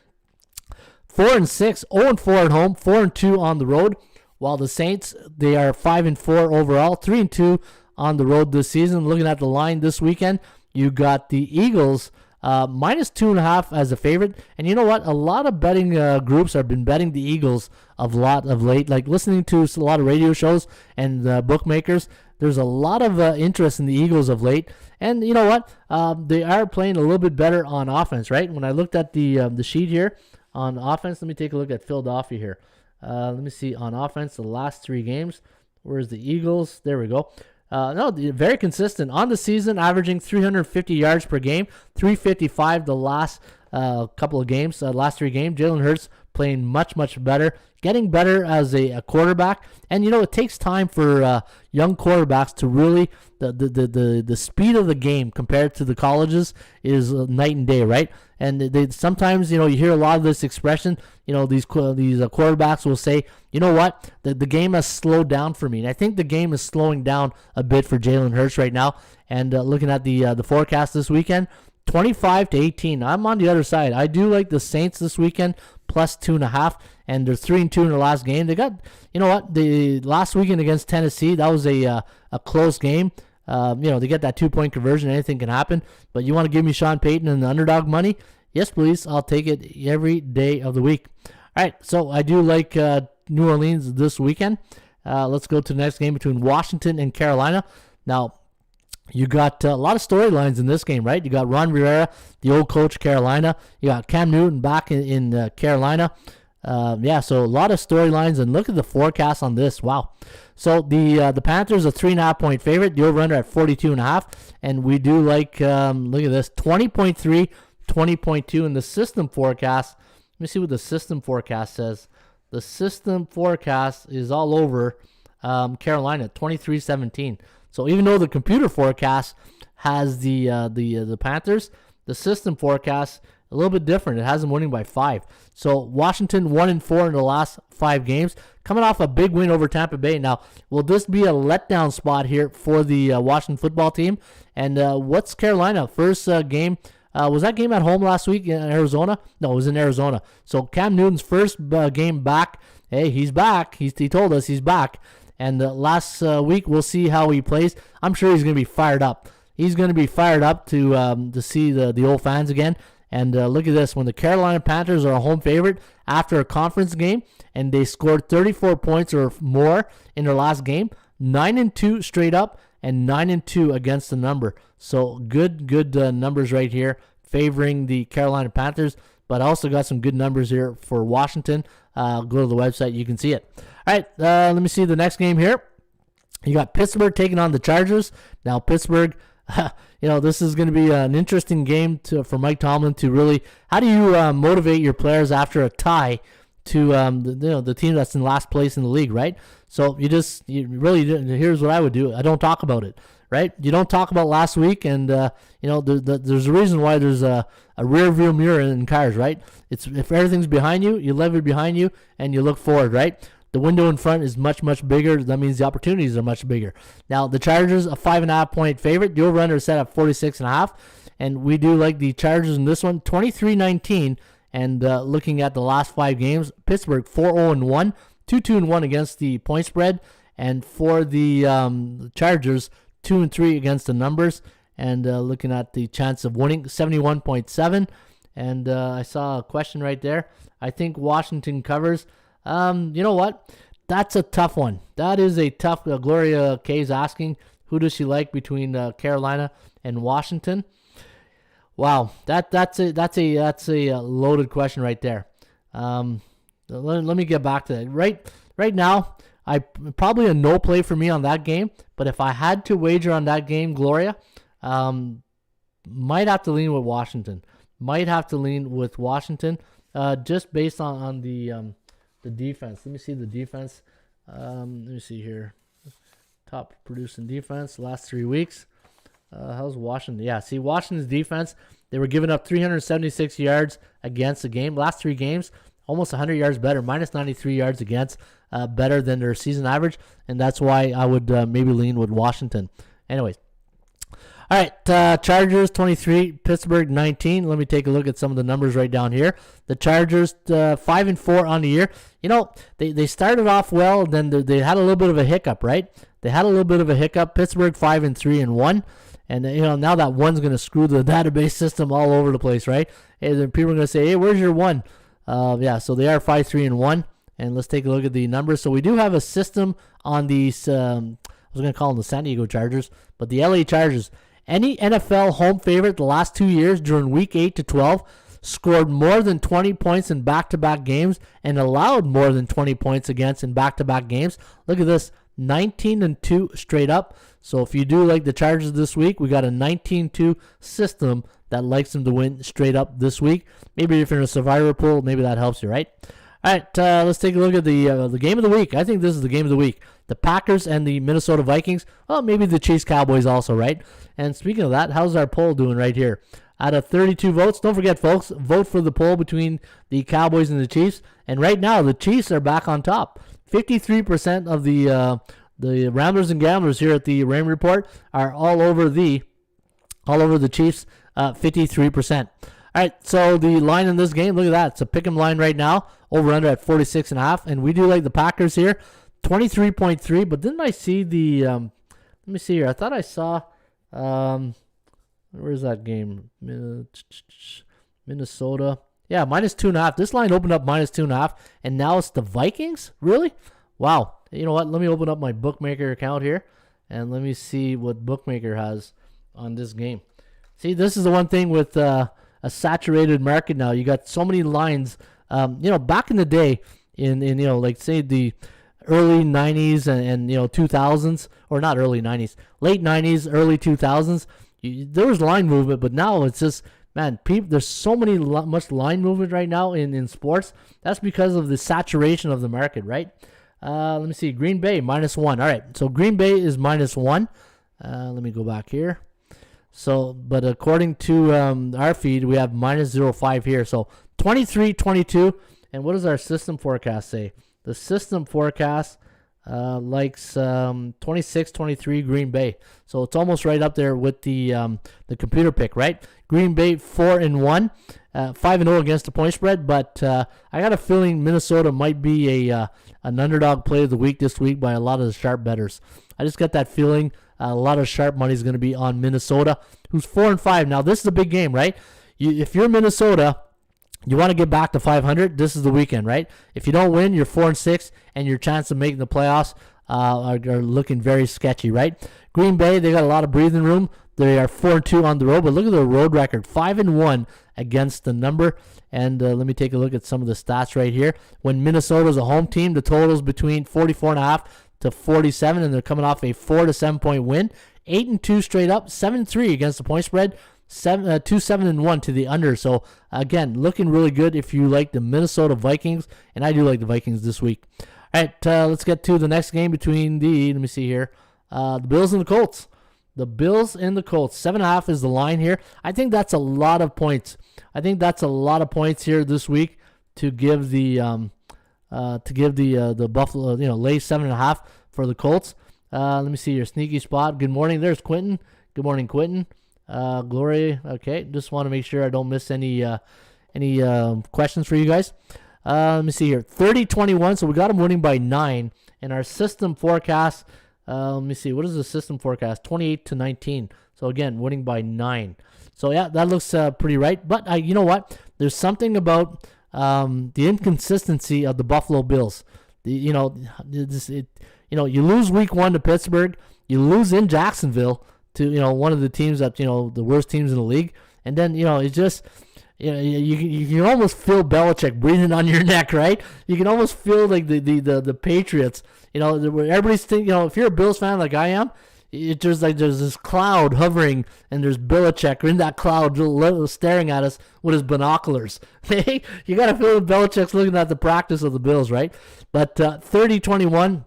4-6, 0-4 at home, 4-2 on the road. While the Saints, they are 5-4 overall, 3-2 on the road this season. Looking at the line this weekend, you got the Eagles -2.5 as a favorite. And you know what? A lot of betting groups have been betting the Eagles a lot of late. Like listening to a lot of radio shows and bookmakers, there's a lot of interest in the Eagles of late. And you know what? They are playing a little bit better on offense, right? When I looked at the sheet here on offense, let me take a look at Philadelphia here. Let me see on offense the last 3 games. Where's the Eagles? There we go. No, very consistent on the season, averaging 350 yards per game, 355 the last a couple of games, last 3 games. Jalen Hurts playing much, much better, getting better as a quarterback. And, it takes time for young quarterbacks to really, the speed of the game compared to the colleges is night and day, right? And they sometimes, you hear a lot of this expression, these quarterbacks will say, you know what, the game has slowed down for me. And I think the game is slowing down a bit for Jalen Hurts right now. And looking at the forecast this weekend, 25-18. I'm on the other side. I do like the Saints this weekend, plus 2.5, and they're 3-2 in their last game. They got, the last weekend against Tennessee, that was a close game. They get that 2-point conversion. Anything can happen. But you want to give me Sean Payton and the underdog money? Yes, please. I'll take it every day of the week. All right, so I do like New Orleans this weekend. Let's go to the next game between Washington and Carolina. Now, you got a lot of storylines in this game, right? You got Ron Rivera, the old coach, Carolina. You got Cam Newton back in Carolina. So a lot of storylines, and look at the forecast on this. Wow. So the Panthers are 3.5-point favorite. The over-under at 42.5, and we do like look at this, 20.3, 20.2 in the system forecast. Let me see what the system forecast says. The system forecast is all over Carolina, 23-17. So even though the computer forecast has the Panthers, the system forecast a little bit different. It has them winning by 5. So Washington 1-4 in the last 5 games, coming off a big win over Tampa Bay. Now, will this be a letdown spot here for the Washington football team? And what's Carolina first game? Was that game at home last week in Arizona? No, it was in Arizona. So Cam Newton's first game back. Hey, he's back. He told us he's back. And last week, we'll see how he plays. I'm sure he's going to be fired up. He's going to be fired up to see the old fans again. And look at this. When the Carolina Panthers are a home favorite after a conference game, and they scored 34 points or more in their last game, 9-2 straight up, and 9-2 against the number. So good numbers right here favoring the Carolina Panthers. But I also got some good numbers here for Washington. Go to the website. You can see it. All right, let me see the next game here. You got Pittsburgh taking on the Chargers. Now, Pittsburgh, this is going to be an interesting game for Mike Tomlin to really, how do you motivate your players after a tie to the team that's in last place in the league, right? So here's what I would do. I don't talk about it, right? You don't talk about last week, and there's a reason why there's a rear view mirror in cars, right? It's if everything's behind you, you leave it behind you, and you look forward, right? The window in front is much, much bigger. That means the opportunities are much bigger. Now, the Chargers, a 5.5-point favorite. The over-under is set at 46.5, and we do like the Chargers in this one, 23-19. And looking at the last 5 games, Pittsburgh 4-0-1, 2-2-1 against the point spread, and for the Chargers, 2-3 against the numbers. And looking at the chance of winning, 71.7. And I saw a question right there. I think Washington covers. You know what? That's a tough one. That is a tough. Gloria Kay's asking, who does she like between Carolina and Washington? Wow, that's a loaded question right there. Let me get back to that. Right now, probably a no play for me on that game. But if I had to wager on that game, Gloria, might have to lean with Washington. Just based on the defense. Let me see the defense. Let me see here. Top producing defense last 3 weeks. How's Washington? Yeah, see, Washington's defense, they were giving up 376 yards against the game. Last 3 games, almost 100 yards better, minus 93 yards against, better than their season average. And that's why I would maybe lean with Washington. Anyways. All right, Chargers 23, Pittsburgh 19. Let me take a look at some of the numbers right down here. The Chargers 5-4 on the year. They started off well, then they had a little bit of a hiccup, right? Pittsburgh 5-3-1, and now that one's going to screw the database system all over the place, right? And then people are going to say, hey, where's your one? So they are 5-3-1, and let's take a look at the numbers. So we do have a system on these. I was going to call them the San Diego Chargers, but the LA Chargers. Any NFL home favorite the last 2 years during week 8 to 12 scored more than 20 points in back-to-back games and allowed more than 20 points against in back-to-back games. Look at this, 19-2 straight up. So if you do like the Chargers this week, we got a 19-2 system that likes them to win straight up this week. Maybe if you're in a survivor pool, maybe that helps you, right? All right, let's take a look at the game of the week. I think this is the game of the week. The Packers and the Minnesota Vikings. Well, maybe the Chiefs Cowboys also, right? And speaking of that, how's our poll doing right here? Out of 32 votes, don't forget, folks, vote for the poll between the Cowboys and the Chiefs. And right now, the Chiefs are back on top. 53% of the Ramblers and Gamblers here at the Raymond Report are all over the Chiefs. 53%. All right, so the line in this game, look at that. It's a pick'em line right now, over under at 46.5, and we do like the Packers here, 23.3. But didn't I see the? Let me see here. I thought I saw. Where's that game? Minnesota. Yeah, -2.5. This line opened up -2.5, and now it's the Vikings. Really? Wow. You know what? Let me open up my bookmaker account here, and let me see what bookmaker has on this game. See, this is the one thing with a saturated market now. You got so many lines. Back in the day, in like say the early 90s and 2000s, or not early 90s, late 90s, early 2000s, there was line movement, but now it's just, man, there's so much line movement right now in sports. That's because of the saturation of the market, right? Let me see. Green Bay, -1. All right, so Green Bay is -1. Let me go back here. So, but according to our feed, we have -0.5 here. So 23-22. And what does our system forecast say? The system forecast likes 26-23 Green Bay. So it's almost right up there with the computer pick, right? Green Bay 4-1, 5-0 against the point spread. But I got a feeling Minnesota might be an underdog play of the week this week by a lot of the sharp bettors. I just got that feeling. A lot of sharp money is going to be on Minnesota, who's 4-5. Now, this is a big game, right? If you're Minnesota, you want to get back to 500, this is the weekend, right? If you don't win, you're 4-6, and your chance of making the playoffs are looking very sketchy, right? Green Bay, they got a lot of breathing room. They are 4-2 on the road, but look at their road record, 5-1 against the number. And let me take a look at some of the stats right here. When Minnesota's a home team, the total's between 44.5 to 47, and they're coming off a 4-7 point win. 8-2 straight up, 7-3 against the point spread, 2-7-1 to the under. So again, looking really good if you like the Minnesota Vikings, and I do like the Vikings this week. All right, let's get to the next game between the Bills and the Colts. The Bills and the Colts, 7.5 is the line here. I think that's a lot of points. Here this week to give the Buffalo, lay 7.5 for the Colts. Let me see your sneaky spot. Good morning. There's Quentin. Good morning, Quentin. Gloria. Okay, just want to make sure I don't miss any questions for you guys. Let me see here. 30-21. So we got them winning by 9. And our system forecast. Let me see. What is the system forecast? 28-19. So again, winning by 9. So yeah, that looks pretty right. But you know what? There's something about the inconsistency of the Buffalo Bills. You lose week 1 to Pittsburgh, you lose in Jacksonville to one of the teams that the worst teams in the league, and then it's just you can almost feel Belichick breathing on your neck, right? You can almost feel like the Patriots. Everybody's thinking. If you're a Bills fan like I am, there's this cloud hovering, and there's Belichick in that cloud staring at us with his binoculars. You got to feel Belichick's looking at the practice of the Bills, right? But 30-21,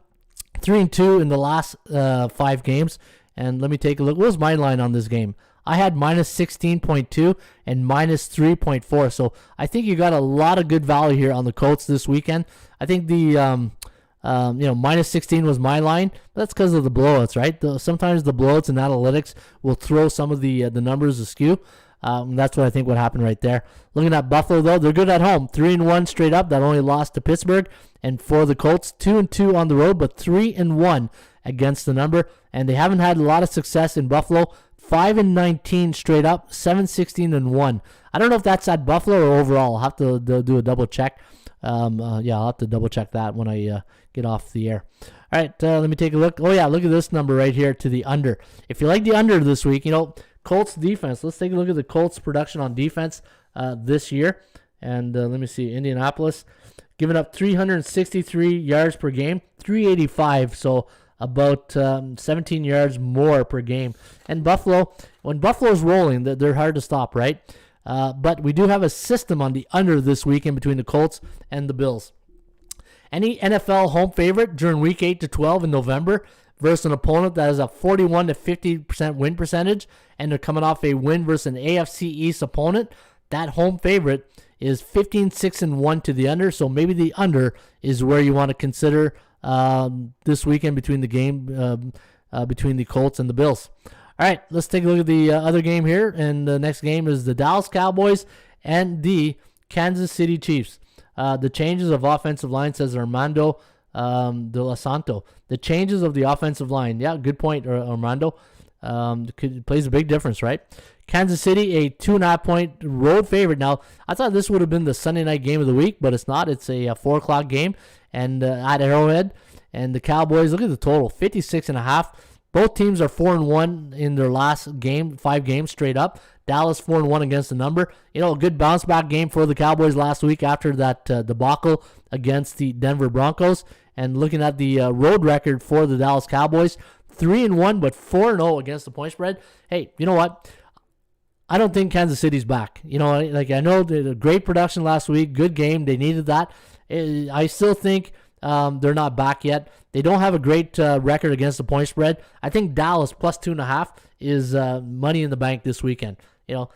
3-2 in the last 5 games. And let me take a look. What was my line on this game? I had -16.2 and -3.4. So I think you got a lot of good value here on the Colts this weekend. I think the -16 was my line. That's because of the blowouts, right? Sometimes the blowouts and analytics will throw some of the numbers askew. That's what I think would happen right there. Looking at Buffalo, though, they're good at home. 3-1 straight up. That only lost to Pittsburgh. And for the Colts, 2-2 on the road, but 3-1 against the number. And they haven't had a lot of success in Buffalo. 5-19 straight up, 7-16-1. I don't know if that's at Buffalo or overall. I'll have to do a double check. I'll have to double check that when I get off the air. All right, let me take a look. Oh, yeah, look at this number right here to the under. If you like the under this week, Colts defense. Let's take a look at the Colts production on defense this year. And let me see, Indianapolis giving up 363 yards per game, 385. So about 17 yards more per game. And Buffalo, when Buffalo's rolling, they're hard to stop, right? But we do have a system on the under this weekend between the Colts and the Bills. Any NFL home favorite during week 8 to 12 in November versus an opponent that has a 41 to 50% win percentage, and they're coming off a win versus an AFC East opponent, that home favorite is 15-6-1 to the under. So maybe the under is where you want to consider this weekend between the Colts and the Bills. All right, let's take a look at the other game here. And the next game is the Dallas Cowboys and the Kansas City Chiefs. The changes of offensive line, says Armando de Los Santos. The changes of the offensive line. Yeah, good point, Armando. Plays a big difference, right? Kansas City, a 2.5-point road favorite. Now, I thought this would have been the Sunday night game of the week, but it's not. It's a 4 o'clock game and at Arrowhead. And the Cowboys, look at the total, 56.5. Both teams are 4-1 in their last 5 games straight up. Dallas 4-1 against the number. A good bounce back game for the Cowboys last week after that debacle against the Denver Broncos. And looking at the road record for the Dallas Cowboys, 3-1 but 4-0 against the point spread. Hey, you know what? I don't think Kansas City's back. I know they had a great production last week, good game. They needed that. I still think they're not back yet. They don't have a great record against the point spread. I think Dallas plus 2.5 is money in the bank this weekend.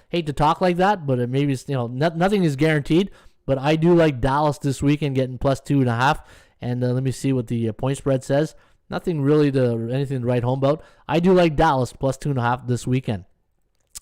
Hate to talk like that, but maybe it's, nothing is guaranteed. But I do like Dallas this weekend getting plus 2.5. And let me see what the point spread says. Nothing really anything to write home about. I do like Dallas plus 2.5 this weekend.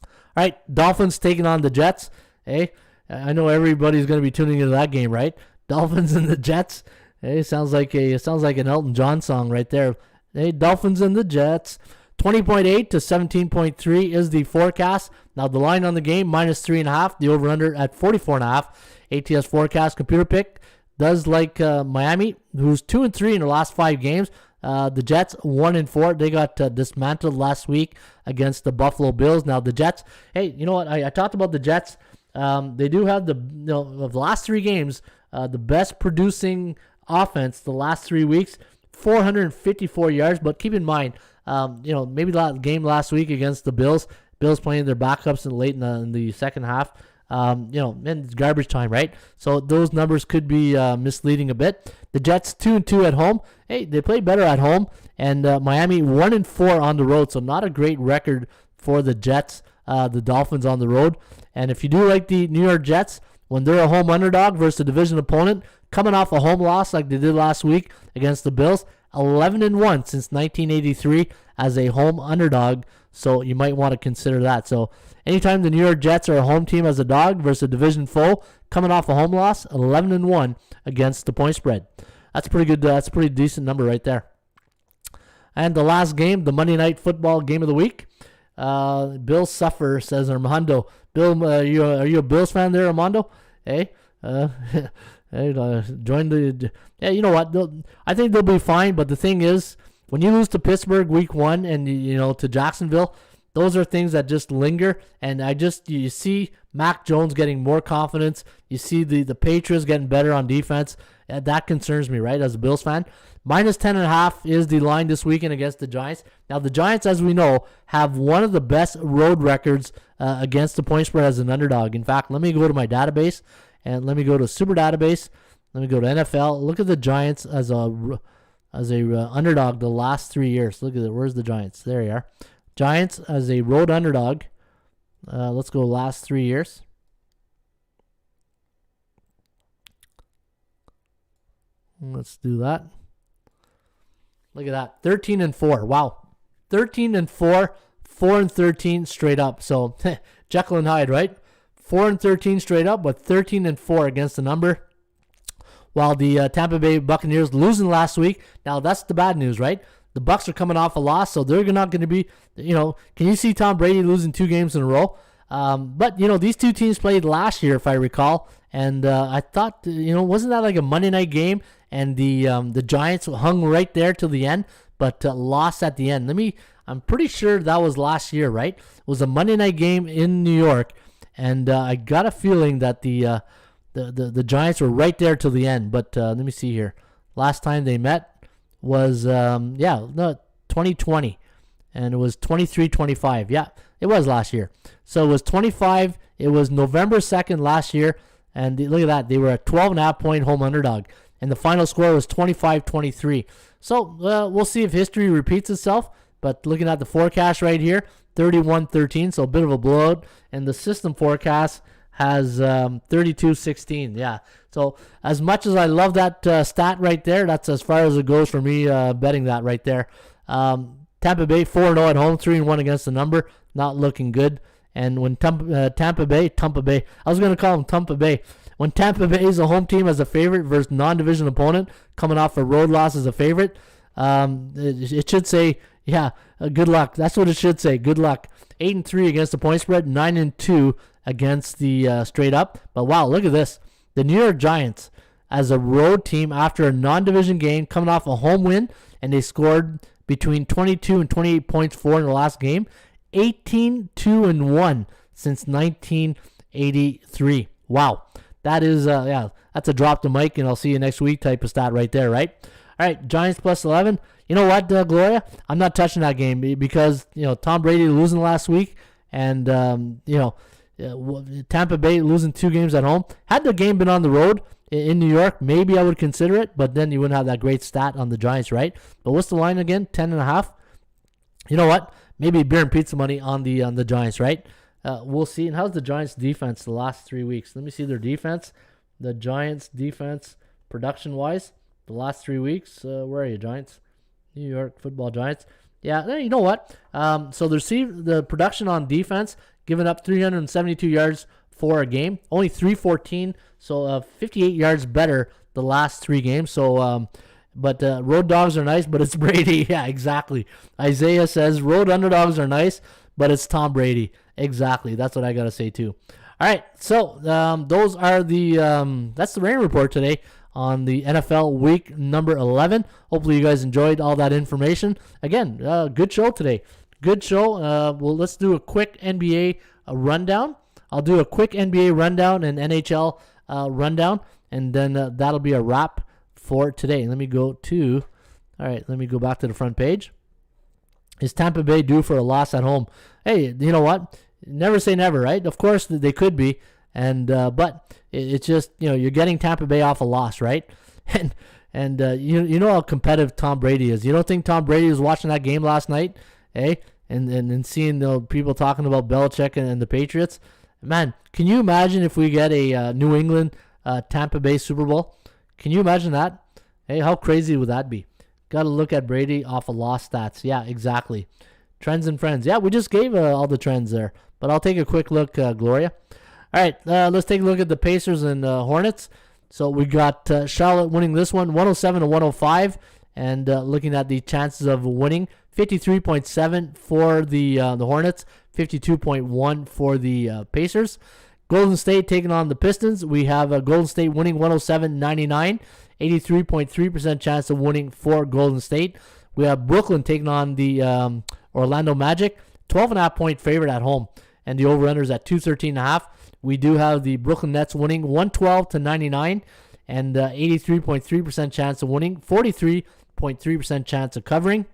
All right, Dolphins taking on the Jets. Hey, I know everybody's going to be tuning into that game, right? Dolphins and the Jets. Hey, sounds like an Elton John song right there. Hey, Dolphins and the Jets. 20.8 to 17.3 is the forecast. Now the line on the game minus 3.5. The over/under at 44.5. ATS forecast computer pick does like Miami, who's 2-3 in the last 5 games. The Jets 1-4. They got dismantled last week against the Buffalo Bills. Now the Jets. Hey, you know what? I talked about the Jets. They do have of the last 3 games, the best producing offense the last 3 weeks, 454 yards. But keep in mind, maybe the game last week against the Bills playing their backups late in the second half. And it's garbage time, right? So those numbers could be misleading a bit. The Jets 2-2 at home. Hey, they play better at home. And Miami 1-4 on the road. So not a great record for the Jets, the Dolphins on the road. And if you do like the New York Jets, when they're a home underdog versus a division opponent, coming off a home loss like they did last week against the Bills, 11-1 since 1983 as a home underdog. So you might want to consider that. So anytime the New York Jets are a home team as a dog versus a division foe, coming off a home loss, 11-1 against the point spread. That's pretty good. That's a pretty decent number right there. And the last game, the Monday Night Football game of the week. Bills suffer, says Armando. Bill, are you a Bills fan there, Armando? Hey, join the. Yeah, you know what? I think they'll be fine. But the thing is, when you lose to Pittsburgh week 1 and to Jacksonville, those are things that just linger. And you see Mac Jones getting more confidence. You see the Patriots getting better on defense. That concerns me, right, as a Bills fan. Minus 10.5 is the line this weekend against the Giants. Now, the Giants, as we know, have one of the best road records against the point spread as an underdog. In fact, let me go to my database, and let me go to Super Database. Let me go to NFL. Look at the Giants as a underdog the last 3 years. Look at it. Where's the Giants? There you are. Giants as a road underdog. Let's go last 3 years. Let's do that. Look at that. 13-4. Wow. 13-4, 4-13 straight up. So Jekyll and Hyde, right? 4-13 straight up, but 13-4 against the number. While the Tampa Bay Buccaneers losing last week. Now that's the bad news, right? The Bucs are coming off a loss, so they're not going to be, can you see Tom Brady losing 2 games in a row? But, these 2 teams played last year, if I recall. And I thought, wasn't that like a Monday night game? And the Giants hung right there till the end, but lost at the end. I'm pretty sure that was last year, right? It was a Monday night game in New York, and I got a feeling that the Giants were right there till the end. But let me see here. Last time they met was 2020, and it was 23-25. Yeah, it was last year. So it was 25. It was November 2nd last year, and look at that. They were a 12.5 point home underdog, and the final score was 25-23. So we'll see if history repeats itself. But looking at the forecast right here, 31-13, so a bit of a blowout, and the system forecast has 32-16. Yeah. So as much as I love that stat right there, that's as far as it goes for me betting that right there. Tampa Bay 4-0 at home, 3-1 against the number, not looking good. And when Tampa Bay, I was going to call them Tampa Bay. When Tampa Bay is a home team as a favorite versus non-division opponent, coming off a road loss as a favorite, it should say, good luck. That's what it should say. Good luck. 8-3 against the point spread, 9-2 against the straight up. But wow, look at this. The New York Giants as a road team after a non-division game, coming off a home win, and they scored between 22 and 28 points for in the last game. 18-2-1 since 1983. Wow. That is, that's a drop the mic, and I'll see you next week type of stat right there, right? All right, Giants plus 11. You know what, Gloria? I'm not touching that game because, Tom Brady losing last week, and, Tampa Bay losing 2 games at home. Had the game been on the road in New York, maybe I would consider it, but then you wouldn't have that great stat on the Giants, right? But what's the line again? 10.5. You know what? Maybe beer and pizza money on the Giants, right? We'll see. And how's the Giants' defense the last 3 weeks? Let me see their defense. The Giants' defense, production-wise, the last 3 weeks. Where are you, Giants? New York Football Giants. Yeah, you know what? So the production on defense, giving up 372 yards for a game. Only 314, so 58 yards better the last 3 games. So, but road dogs are nice, but it's Brady. Yeah, exactly. Isaiah says road underdogs are nice, but it's Tom Brady. Exactly. That's what I got to say, too. All right, so those are that's the rain report today on the NFL week number 11. Hopefully you guys enjoyed all that information. Again, good show today. Good show. Well, let's do a quick NBA rundown. I'll do a quick NBA rundown and NHL rundown, and then that'll be a wrap for today. Let me go back to the front page. Is Tampa Bay due for a loss at home? Hey, you know what? Never say never, right? Of course they could be, and but it's just you're getting Tampa Bay off a loss, right? And you know how competitive Tom Brady is. You don't think Tom Brady was watching that game last night, eh? And seeing people talking about Belichick and the Patriots, man, can you imagine if we get a New England Tampa Bay Super Bowl? Can you imagine that? Hey, how crazy would that be? Got to look at Brady off of loss stats. Yeah, exactly. Trends and friends. Yeah, we just gave all the trends there. But I'll take a quick look, Gloria. All right, let's take a look at the Pacers and Hornets. So we got Charlotte winning this one, 107-105. And looking at the chances of winning, 53.7 for the Hornets, 52.1 for the Pacers. Golden State taking on the Pistons. We have Golden State winning 107-99, 83.3% chance of winning for Golden State. We have Brooklyn taking on the Orlando Magic, 12.5 point favorite at home, and the over-unders at 213.5. We do have the Brooklyn Nets winning 112-99, and 83.3% chance of winning, 43.3% chance of covering.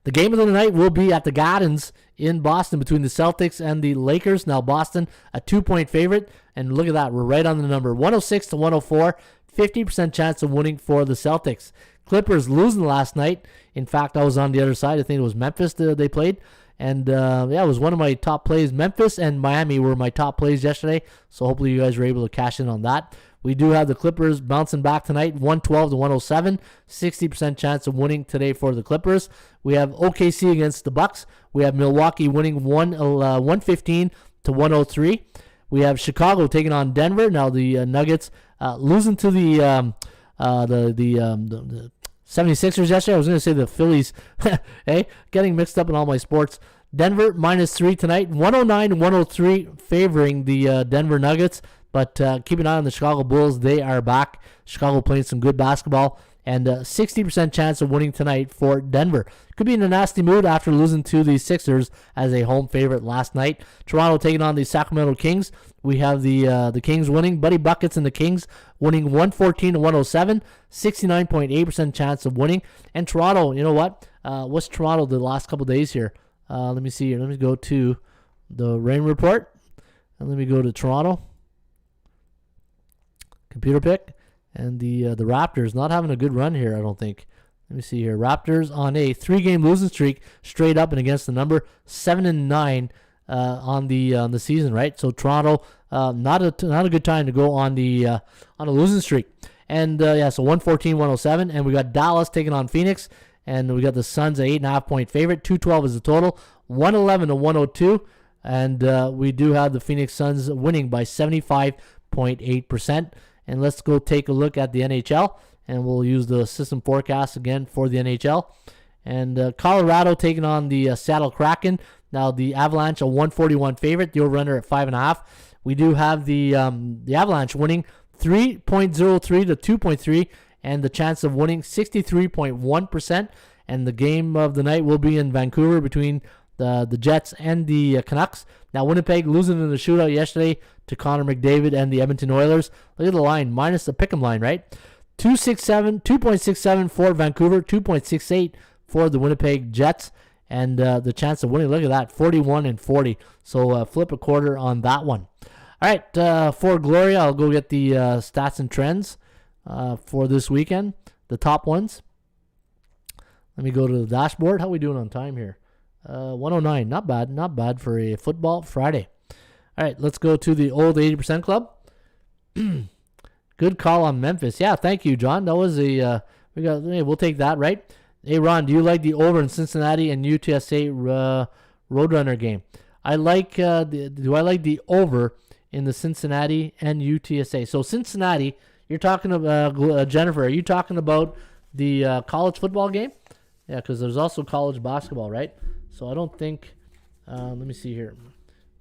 The game of the night will be at the Gardens in Boston between the Celtics and the Lakers. Now Boston, a 2-point favorite, and look at that, we're right on the number, 106-104, 50% chance of winning for the Celtics. Clippers losing last night. In fact, I was on the other side. I think it was Memphis they played. And, it was one of my top plays. Memphis and Miami were my top plays yesterday. So hopefully you guys were able to cash in on that. We do have the Clippers bouncing back tonight, 112-107. 60% chance of winning today for the Clippers. We have OKC against the Bucks. We have Milwaukee winning 115-103. We have Chicago taking on Denver. Now the Nuggets losing to the 76ers yesterday. I was going to say the Phillies. Hey, getting mixed up in all my sports. Denver -3 tonight. 109-103 favoring the Denver Nuggets. But keep an eye on the Chicago Bulls. They are back. Chicago playing some good basketball. and 60% chance of winning tonight for Denver. Could be in a nasty mood after losing to the Sixers as a home favorite last night. Toronto taking on the Sacramento Kings. We have the Kings winning. Buddy Buckets and the Kings winning 114-107. 69.8% chance of winning. And Toronto, you know what? What's Toronto the last couple days here? Let me see here. Let me go to the rain report. And let me go to Toronto. Computer pick. And the Raptors not having a good run here, I don't think. Let me see here. Raptors on a 3-game losing streak, straight up and against the number, 7-9 on the season, right? So Toronto, not a good time to go on a losing streak. And so 114-107, and we got Dallas taking on Phoenix, and we got the Suns an 8.5-point favorite. 212 is the total, 111-102, and we do have the Phoenix Suns winning by 75.8%. And let's go take a look at the NHL, and we'll use the system forecast again for the NHL. And Colorado taking on the Seattle Kraken. Now the Avalanche a 141 favorite, the over-under at 5.5. We do have the Avalanche winning 3.03 to 2.3, and the chance of winning 63.1%. And the game of the night will be in Vancouver between the Jets and the Canucks. Now Winnipeg losing in the shootout yesterday to Connor McDavid and the Edmonton Oilers. Look at the line, minus the pick'em line, right? 2.67 for Vancouver, 2.68 for the Winnipeg Jets. And the chance of winning, look at that, 41-40. So flip a quarter on that one. All right, for Gloria, I'll go get the stats and trends for this weekend, the top ones. Let me go to the dashboard. How are we doing on time here? 109, not bad for a football Friday. All right, let's go to the old 80% club. Good call on Memphis. Yeah, thank you, John. That was we'll take that, right? Hey, Ron, do you like the over in Cincinnati and UTSA Roadrunner game? I like. Do I like the over in the Cincinnati and UTSA? So Cincinnati, you're talking about Jennifer. Are you talking about the college football game? Yeah, because there's also college basketball, right? So I don't think. Let me see here.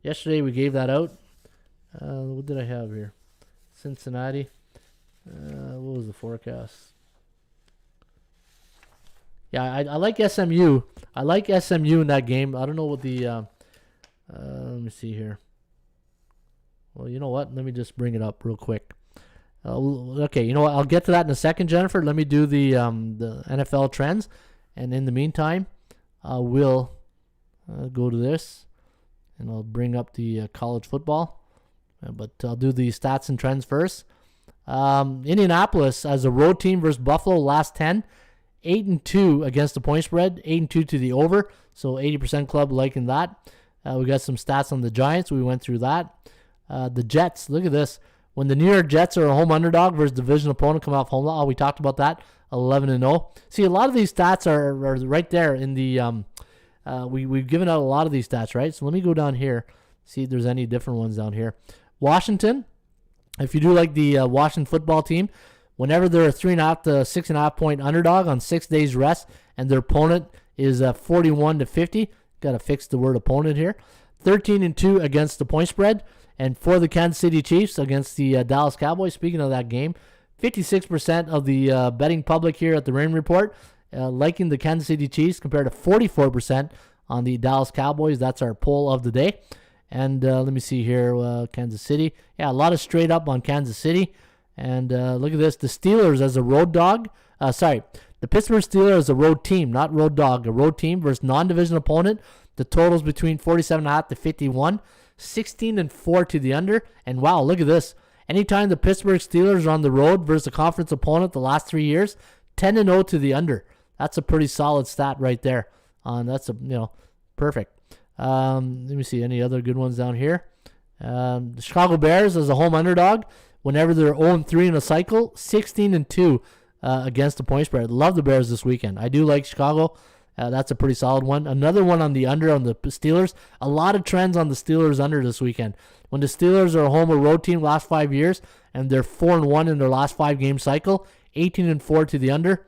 Yesterday we gave that out. What did I have here? Cincinnati. What was the forecast? Yeah, I like SMU. I like SMU in that game. I don't know what the. Let me see here. Well, you know what? Let me just bring it up real quick. Okay, you know what? I'll get to that in a second, Jennifer. Let me do the NFL trends, and in the meantime, I will go to this, and I'll bring up the college football. But I'll do the stats and trends first. Indianapolis as a road team versus Buffalo, last 10, 8-2 against the point spread, 8-2 to the over. So 80% club liking that. We got some stats on the Giants. We went through that. The Jets, look at this. When the New York Jets are a home underdog versus division opponent come off home, we talked about that, 11-0. See, a lot of these stats are right there in the. We've given out a lot of these stats, right? So let me go down here, see if there's any different ones down here. Washington, if you do like the Washington football team, whenever they're a 3.5 to 6.5 point underdog on 6 days rest, and their opponent is 41-50, got to fix the word opponent here. 13-2 against the point spread. And for the Kansas City Chiefs against the Dallas Cowboys, speaking of that game, 56% of the betting public here at the Rain Report liking the Kansas City Chiefs compared to 44% on the Dallas Cowboys. That's our poll of the day. And let me see here, Kansas City. Yeah, a lot of straight up on Kansas City. And look at this, the Steelers as a road dog. The Pittsburgh Steelers as a road team, not road dog, a road team versus non-division opponent. The total's between 47.5 to 51. 16-4 to the under. And wow, look at this. Anytime the Pittsburgh Steelers are on the road versus a conference opponent the last 3 years, 10-0 to the under. That's a pretty solid stat right there. That's perfect. Let me see any other good ones down here. The Chicago Bears as a home underdog, whenever they're 0-3 in a cycle, 16-2 against the point spread. Love the Bears this weekend. I do like Chicago. That's a pretty solid one. Another one on the under on the Steelers. A lot of trends on the Steelers under this weekend. When the Steelers are a home or road team last 5 years, and they're 4-1 in their last 5-game cycle, 18-4 to the under.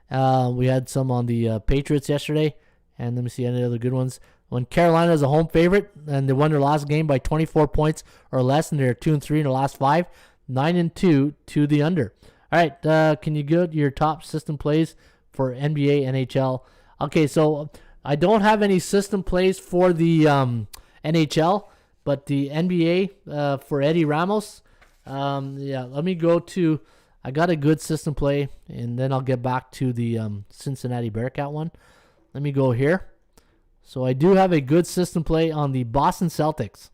We had some on the Patriots yesterday. And let me see any other good ones. When Carolina is a home favorite, and they won their last game by 24 points or less, and they're 2-3 in the last 5, 9-2 to the under. All All right, can you go to your top system plays for NBA, NHL? Okay, so I don't have any system plays for the NHL, but the NBA for Eddie Ramos. Let me go to. I got a good system play, and then I'll get back to the Cincinnati Bearcat one. Let me go here. So I do have a good system play on the Boston Celtics.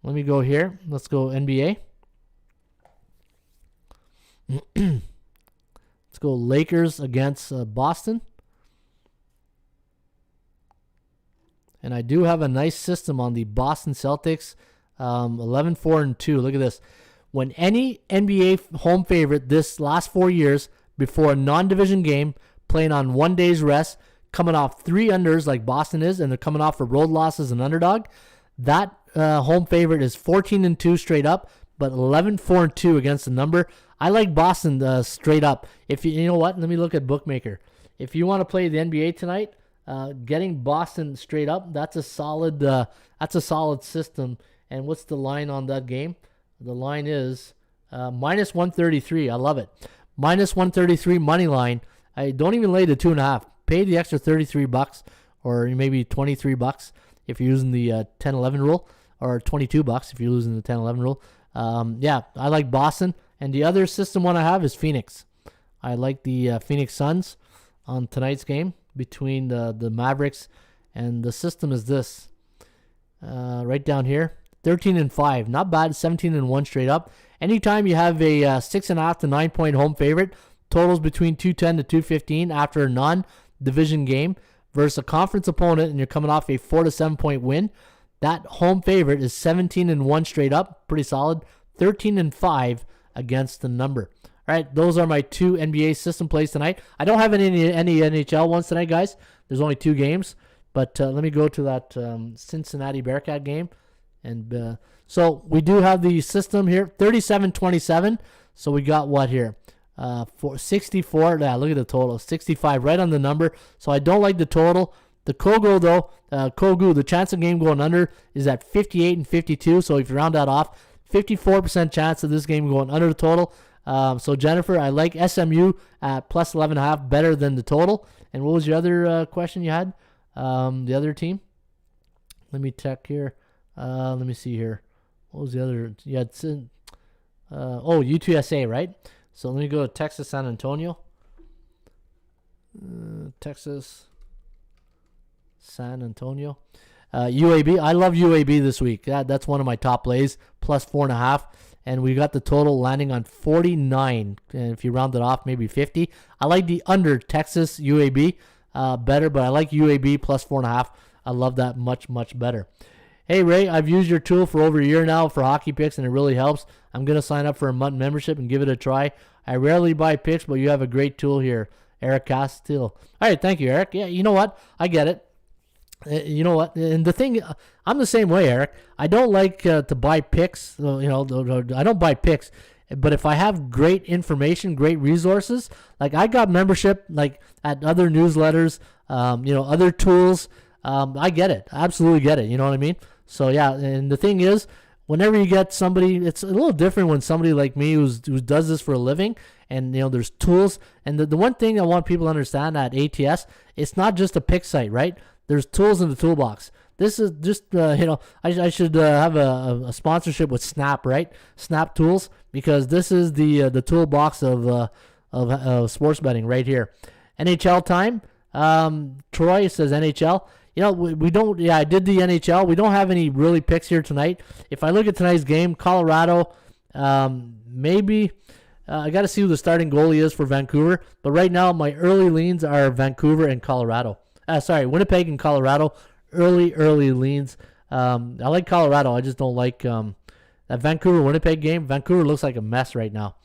Let me go here. Let's go NBA. Let's go Lakers against Boston. And I do have a nice system on the Boston Celtics. 11-4-2. Look at this. When any NBA home favorite this last 4 years before a non-division game, playing on 1 day's rest, coming off 3 unders like Boston is, and they're coming off for road losses and underdog, that home favorite is 14-2 straight up, but 11-4-2 against the number. I like Boston straight up. If you know what, let me look at Bookmaker. If you want to play the NBA tonight, getting Boston straight up, that's a solid system. And what's the line on that game? The line is minus 133. I love it. Minus 133 money line. I don't even lay the 2.5. Pay the extra $33 or maybe $23 if you're using the 10-11 rule, or $22 if you're using the 10-11 rule. I like Boston. And the other system one I have is Phoenix. I like the Phoenix Suns on tonight's game between the Mavericks, and the system is this. Right down here. 13-5, not bad. 17-1 straight up. Anytime you have a 6.5 to 9 point home favorite, totals between 210 to 215 after a non-division game versus a conference opponent, and you're coming off a 4 to 7 point win, that home favorite is 17-1 straight up, pretty solid. 13-5 against the number. All right, those are my 2 NBA system plays tonight. I don't have any NHL ones tonight, guys. There's only 2 games, but let me go to that Cincinnati Bearcat game. And so we do have the system here, 37-27. So we got what here? 64. Yeah, look at the total, 65, right on the number. So I don't like the total. The Kogu, though, the chance of game going under is at 58 and 52. So if you round that off, 54% chance of this game going under the total. So Jennifer, I like SMU at plus 11.5 better than the total. And what was your other question you had? The other team? Let me check here. Let me see here. What was the other? You had UTSA, right? So let me go to Texas, San Antonio. Texas, San Antonio. UAB. I love UAB this week. That's one of my top plays. Plus 4.5. And we got the total landing on 49. And if you round it off, maybe 50. I like the under Texas UAB better, but I like UAB plus 4.5. I love that much, much better. Hey, Ray, I've used your tool for over a year now for hockey picks, and it really helps. I'm going to sign up for a month membership and give it a try. I rarely buy picks, but you have a great tool here, Eric Castile. All right, thank you, Eric. Yeah, you know what? I get it. You know what? And the thing, I'm the same way, Eric. I don't like to buy picks. I don't buy picks. But if I have great information, great resources, like I got membership like at other newsletters, other tools, I get it. I absolutely get it. You know what I mean? So, yeah, and the thing is, whenever you get somebody, it's a little different when somebody like me who does this for a living, and, there's tools. And the one thing I want people to understand at ATS, it's not just a pick site, right? There's tools in the toolbox. This is just, I should have a sponsorship with Snap, right? Snap Tools, because this is the toolbox of sports betting right here. NHL time. Troy says NHL. We don't. Yeah, I did the NHL. We don't have any really picks here tonight. If I look at tonight's game, Colorado, maybe I got to see who the starting goalie is for Vancouver. But right now, my early leans are Vancouver and Colorado. Winnipeg and Colorado. Early leans. I like Colorado. I just don't like that Vancouver-Winnipeg game. Vancouver looks like a mess right now.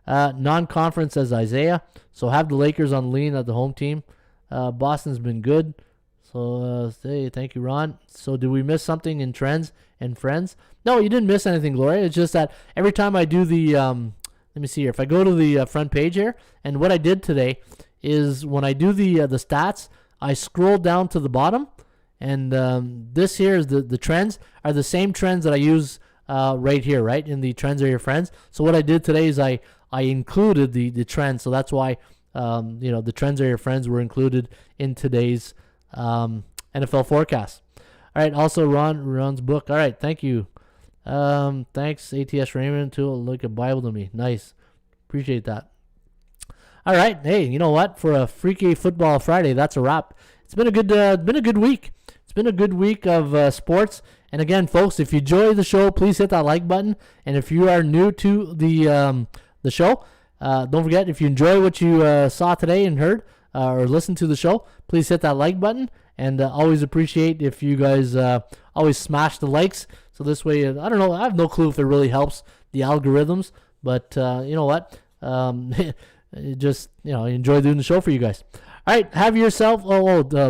Non-conference as Isaiah. So have the Lakers on lean at the home team. Boston's been good. So, thank you, Ron. So, did we miss something in trends and friends? No, you didn't miss anything, Gloria. It's just that every time I do the, let me see here. If I go to the front page here, and what I did today is when I do the stats, I scroll down to the bottom, and this here is the trends are the same trends that I use right here, right? In the trends are your friends. So, what I did today is I I included the trends. So that's why, the trends are your friends were included in today's NFL forecast. All right. Also, Ron's book. All right. Thank you. Thanks, ATS Raymond, to look a Bible to me. Nice. Appreciate that. All right. Hey, you know what? For a Freaky Football Friday, that's a wrap. It's been a good week. It's been a good week of sports. And again, folks, if you enjoy the show, please hit that like button. And if you are new to the show, don't forget, if you enjoy what you saw today and heard or listened to the show, please hit that like button. And always appreciate if you guys always smash the likes. So this way, I don't know, I have no clue if it really helps the algorithms. But you know what? Just, enjoy doing the show for you guys. All right, have yourself,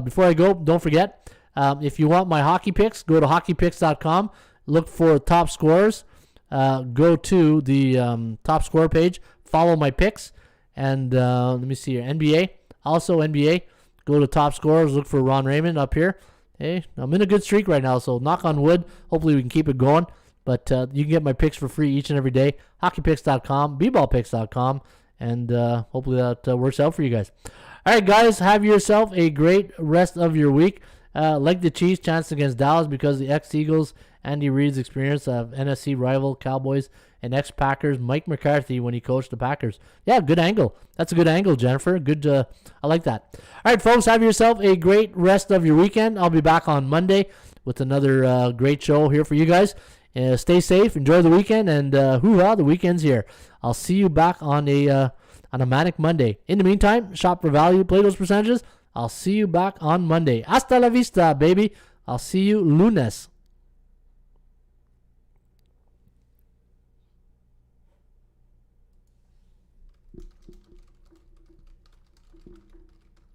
before I go, don't forget, if you want my hockey picks, go to HockeyPickscom, look for top scorers, go to the top score page, follow my picks, and let me see here, NBA, also NBA, go to top scorers, look for Ron Raymond up here. Hey, I'm in a good streak right now, so knock on wood, hopefully we can keep it going, but you can get my picks for free each and every day, HockeyPicks.com, bballpicks.com, and hopefully that works out for you guys. All right, guys, have yourself a great rest of your week. Like the Chiefs' chance against Dallas because the ex-Eagles, Andy Reid's experience of NFC rival Cowboys and ex-Packers Mike McCarthy when he coached the Packers. Yeah, good angle. That's a good angle, Jennifer. Good. I like that. All right, folks, have yourself a great rest of your weekend. I'll be back on Monday with another great show here for you guys. Stay safe, enjoy the weekend, and hoo-ha, the weekend's here. I'll see you back on a Manic Monday. In the meantime, shop for value, play those percentages. I'll see you back on Monday. Hasta la vista, baby. I'll see you lunes.